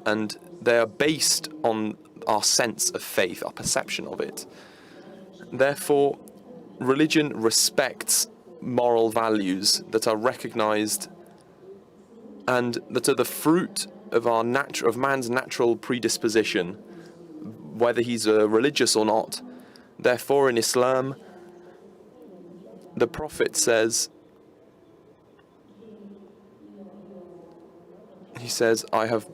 and they are based on our sense of faith, our perception of it. Therefore, religion respects moral values that are recognized and that are the fruit of man's natural predisposition, whether he's religious or not. Therefore, in Islam, the Prophet says, I have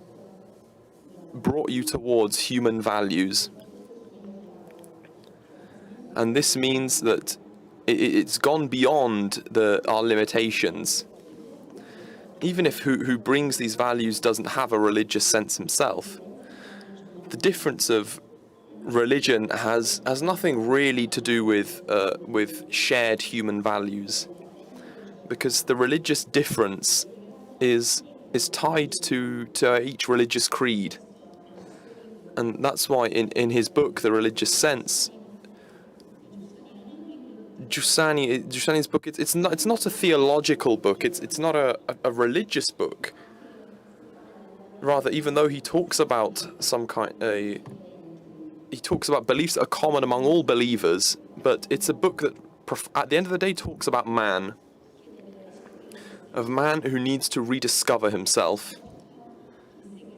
brought you towards human values. And this means that it's gone beyond our limitations. Even if who brings these values doesn't have a religious sense himself. The difference of religion has nothing really to do with shared human values, because the religious difference is tied to each religious creed. And that's why in his book, The Religious Sense, Giussani's book, it's not a theological book, it's not a religious book. Rather, even though he talks about he talks about beliefs that are common among all believers, but it's a book that at the end of the day talks about man. Of man who needs to rediscover himself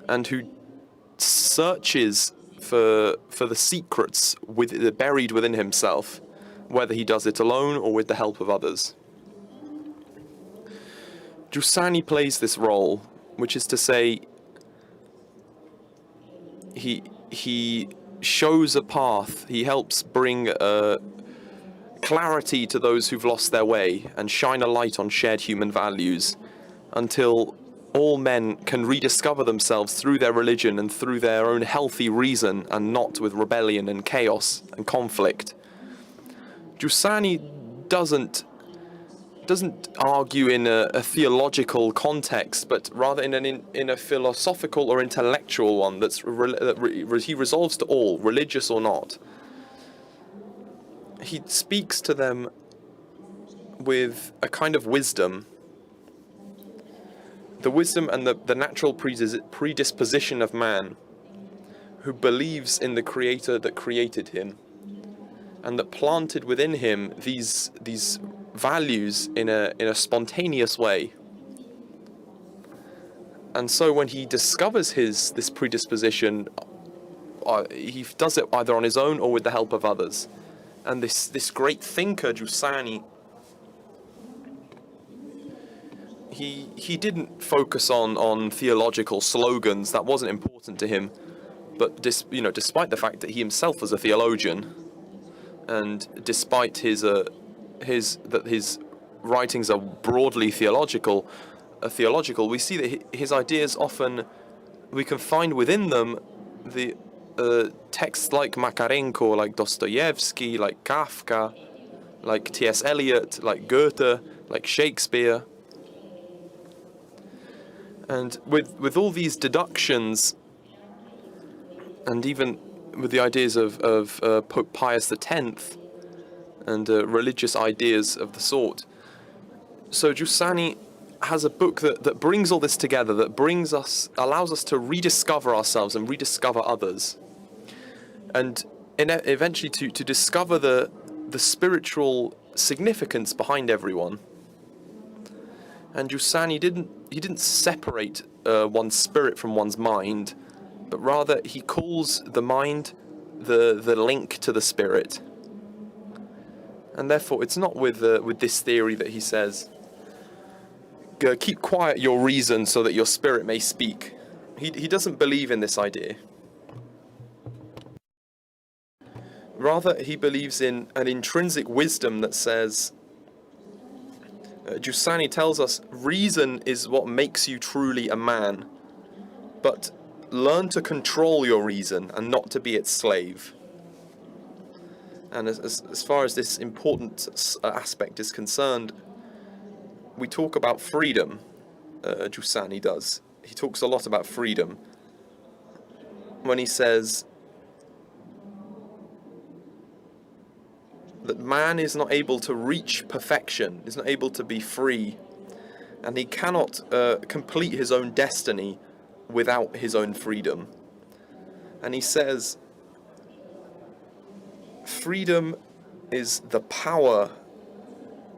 and who searches for the secrets buried within himself, whether he does it alone or with the help of others. Giussani plays this role, which is to say, he shows a path, he helps bring clarity to those who've lost their way and shine a light on shared human values. until all men can rediscover themselves through their religion and through their own healthy reason, and not with rebellion and chaos and conflict. Giussani doesn't argue in a theological context, but rather in a philosophical or intellectual one he resolves to all, religious or not. He speaks to them with a kind of wisdom. The wisdom and the natural predisposition of man, who believes in the Creator that created him, and that planted within him these values in a spontaneous way. And so when he discovers this predisposition, he does it either on his own or with the help of others. And this great thinker, Giussani, he didn't focus on theological slogans. That wasn't important to him. But despite the fact that he himself was a theologian, and despite his writings are broadly theological, we see that his ideas often, we can find within them the texts like Makarenko, like Dostoevsky, like Kafka, like T.S. Eliot, like Goethe, like Shakespeare. And with all these deductions, and even with the ideas of Pope Pius X, and religious ideas of the sort. So Giussani has a book that brings all this together, that allows us to rediscover ourselves and rediscover others. And eventually to discover the spiritual significance behind everyone. And Giussani didn't separate one's spirit from one's mind, but rather he calls the mind the link to the spirit. And therefore it's not with this theory that he says, keep quiet your reason so that your spirit may speak. He doesn't believe in this idea. Rather, he believes in an intrinsic wisdom that says, Giussani tells us, reason is what makes you truly a man, but learn to control your reason and not to be its slave. And as far as this important aspect is concerned, we talk about freedom. Giussani does. He talks a lot about freedom when he says that man is not able to reach perfection, is not able to be free, and he cannot complete his own destiny without his own freedom. And he says, freedom is the power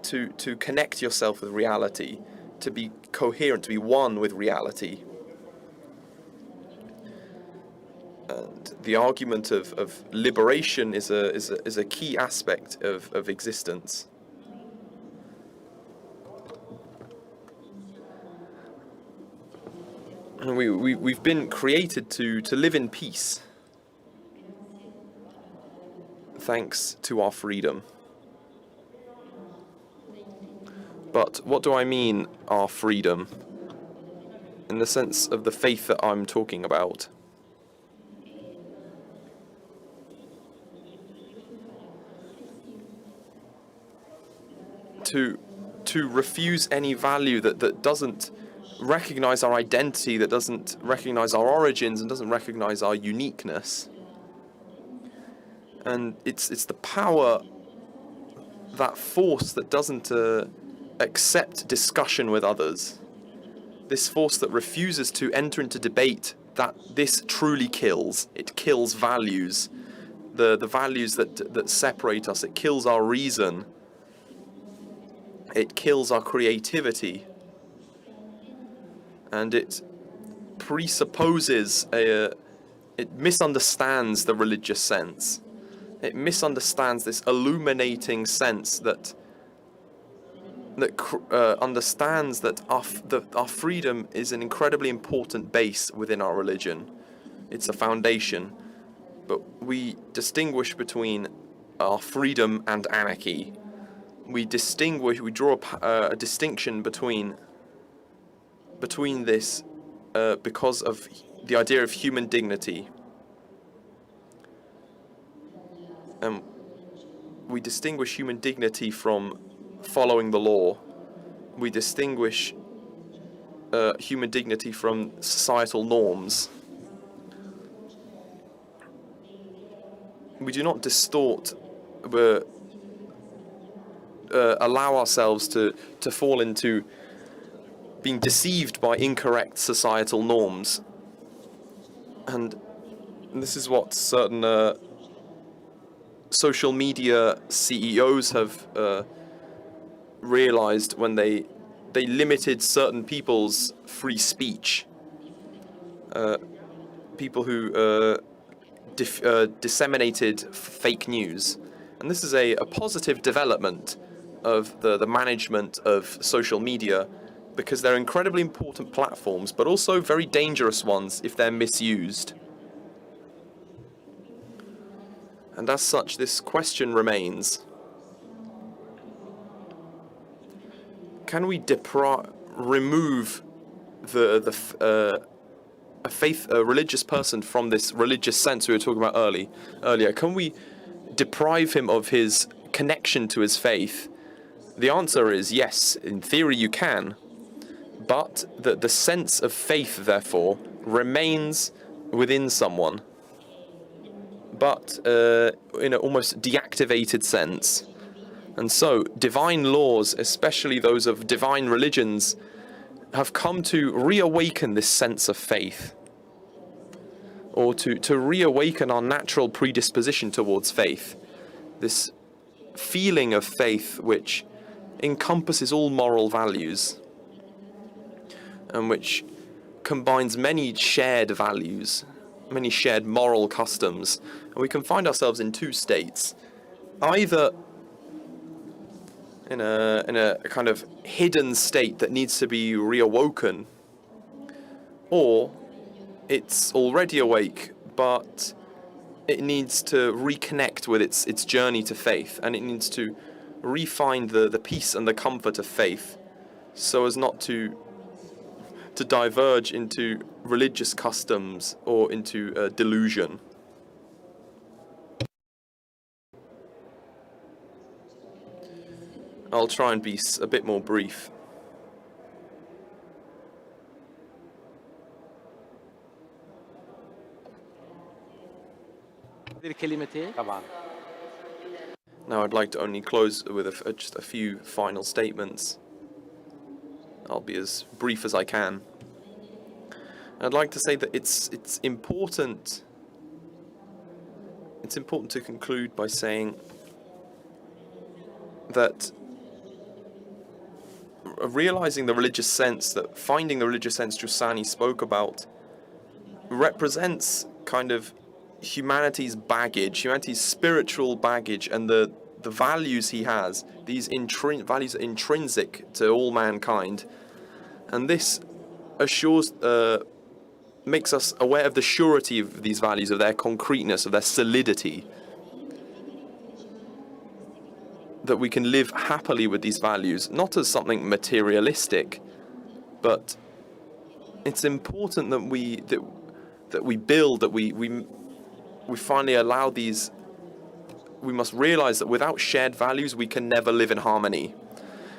to connect yourself with reality, to be coherent, to be one with reality. And the argument of liberation is a key aspect of existence. And we've been created to live in peace, thanks to our freedom. But what do I mean, our freedom, in the sense of the faith that I'm talking about? To refuse any value that doesn't recognize our identity, that doesn't recognize our origins, and doesn't recognize our uniqueness. And it's the power, that force that doesn't accept discussion with others. This force that refuses to enter into debate, that this truly kills. It kills values, the values that separate us. It kills our reason. It kills our creativity. And it presupposes it misunderstands the religious sense. It misunderstands this illuminating sense that understands that our freedom is an incredibly important base within our religion. It's a foundation. But we distinguish between our freedom and anarchy. We draw a distinction between between this because of the idea of human dignity. We distinguish human dignity from following the law. We distinguish human dignity from societal norms. We do not distort, allow ourselves to fall into being deceived by incorrect societal norms. And this is what certain social media CEOs have realized when they limited certain people's free speech. People who disseminated fake news. And this is a positive development of the management of social media, because they're incredibly important platforms, but also very dangerous ones if they're misused. And as such, this question remains: can we remove a religious person from this religious sense we were talking about earlier? Can we deprive him of his connection to his faith? The answer is yes. In theory, you can, but the sense of faith, therefore, remains within someone, but in an almost deactivated sense. And so, divine laws, especially those of divine religions, have come to reawaken this sense of faith, or to reawaken our natural predisposition towards faith, this feeling of faith which encompasses all moral values, and which combines many shared values, many shared moral customs. And we can find ourselves in two states: either in a kind of hidden state that needs to be reawoken, or it's already awake, but it needs to reconnect with its journey to faith, and it needs to re-find the peace and the comfort of faith, so as not to diverge into religious customs or into delusion. I'll try and be a bit more brief. Now I'd like to only close with just a few final statements. I'll be as brief as I can. I'd like to say that it's important to conclude by saying that realizing the religious sense, that finding the religious sense Giussani spoke about, represents kind of humanity's baggage, humanity's spiritual baggage, and the values he has, these values are intrinsic to all mankind. And this assures, makes us aware of the surety of these values, of their concreteness, of their solidity, that we can live happily with these values, not as something materialistic, but it's important that we build, that we finally allow these. We must realize that without shared values, we can never live in harmony.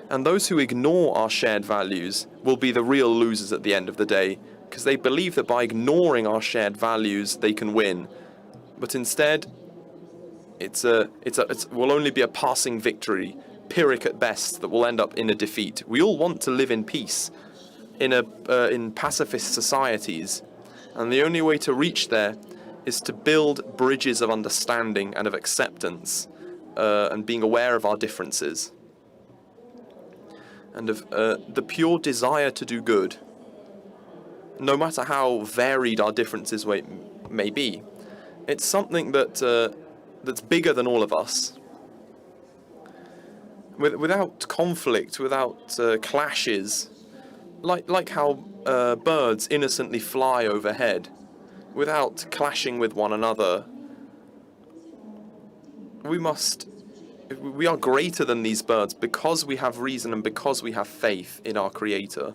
And those who ignore our shared values will be the real losers at the end of the day, because they believe that by ignoring our shared values, they can win. But instead, it will only be a passing victory, Pyrrhic at best, that will end up in a defeat. We all want to live in peace, in pacifist societies, and the only way to reach there is to build bridges of understanding and of acceptance, and being aware of our differences, and of the pure desire to do good, no matter how varied our differences may be. It's something that's bigger than all of us. Without conflict, without clashes, like how birds innocently fly overhead, without clashing with one another, we are greater than these birds because we have reason and because we have faith in our Creator.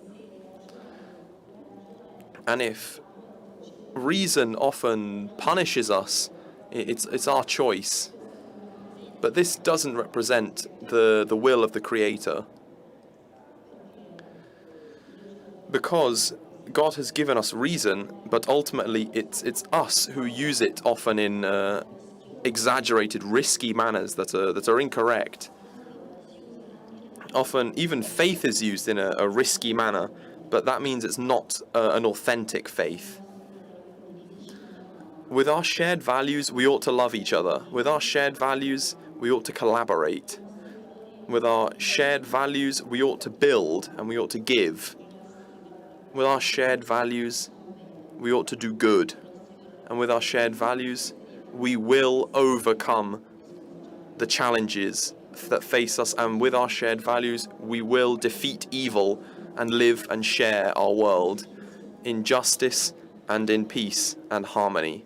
And if reason often punishes us, it's our choice. But this doesn't represent the will of the Creator. Because God has given us reason, but ultimately it's us who use it often in exaggerated, risky manners that are incorrect. Often even faith is used in a risky manner, but that means it's not an authentic faith. With our shared values, we ought to love each other. With our shared values, we ought to collaborate. With our shared values, we ought to build and we ought to give. With our shared values, we ought to do good. And with our shared values, we will overcome the challenges that face us. And with our shared values, we will defeat evil and live and share our world in justice and in peace and harmony.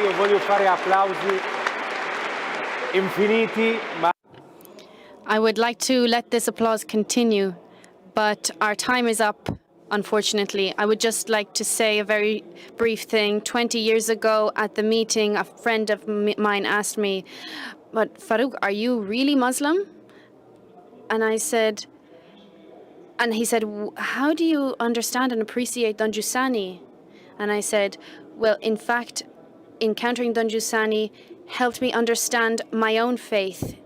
Io voglio fare applausi infiniti, ma I would like to let this applause continue, but our time is up, unfortunately. I would just like to say a very brief thing. 20 years ago at the meeting, a friend of mine asked me, "But Farouq, are you really Muslim?" And I said, and he said, "How do you understand and appreciate Don Giussani?" And I said, well, in fact, encountering Don Giussani helped me understand my own faith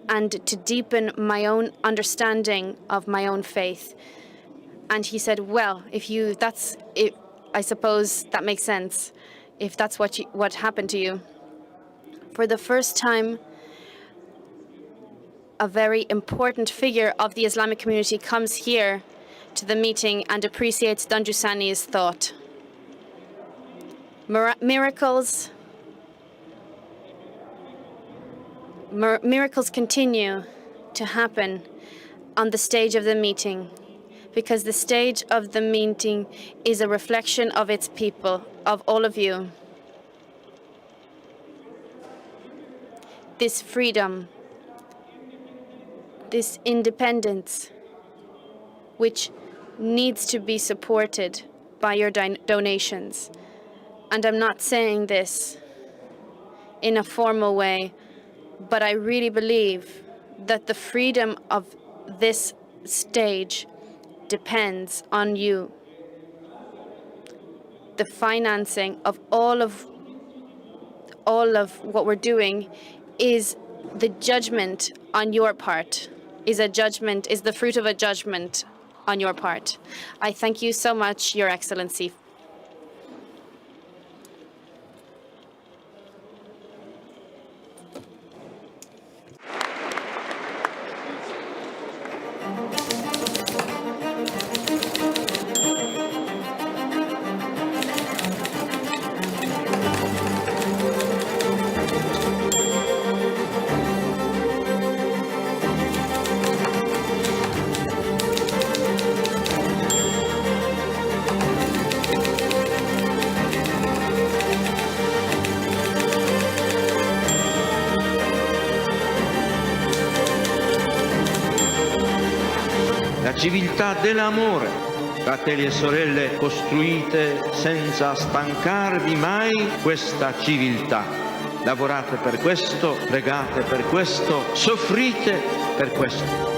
and to deepen my own understanding of my own faith. And he said, well, I suppose that makes sense, if that's what happened to you. For the first time, a very important figure of the Islamic community comes here to the meeting and appreciates Don Giussani's thought. Miracles continue to happen on the stage of the meeting, because the stage of the meeting is a reflection of its people, of all of you. This freedom, this independence, which needs to be supported by your donations. And I'm not saying this in a formal way, but I really believe that the freedom of this stage depends on you. The financing of all of what we're doing is the judgment on your part, is the fruit of a judgment on your part. I thank you so much, Your Excellency. civiltà dell'amore. Fratelli e sorelle, costruite senza stancarvi mai questa civiltà. Lavorate per questo, pregate per questo, soffrite per questo.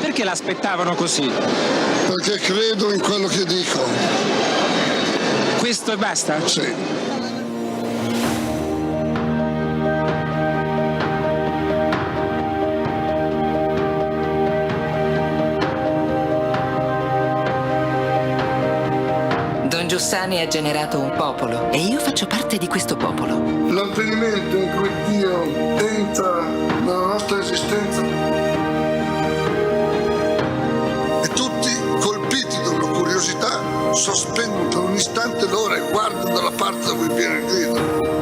Perché l'aspettavano così? Perché credo in quello che dico. Questo e basta? Sì. Don Giussani ha generato un popolo e io faccio parte di questo popolo. L'avvenimento in cui Dio entra nella nostra esistenza e tutti, colpiti da una curiosità, sospendono per un istante l'ora e guardano dalla parte da cui viene il grido.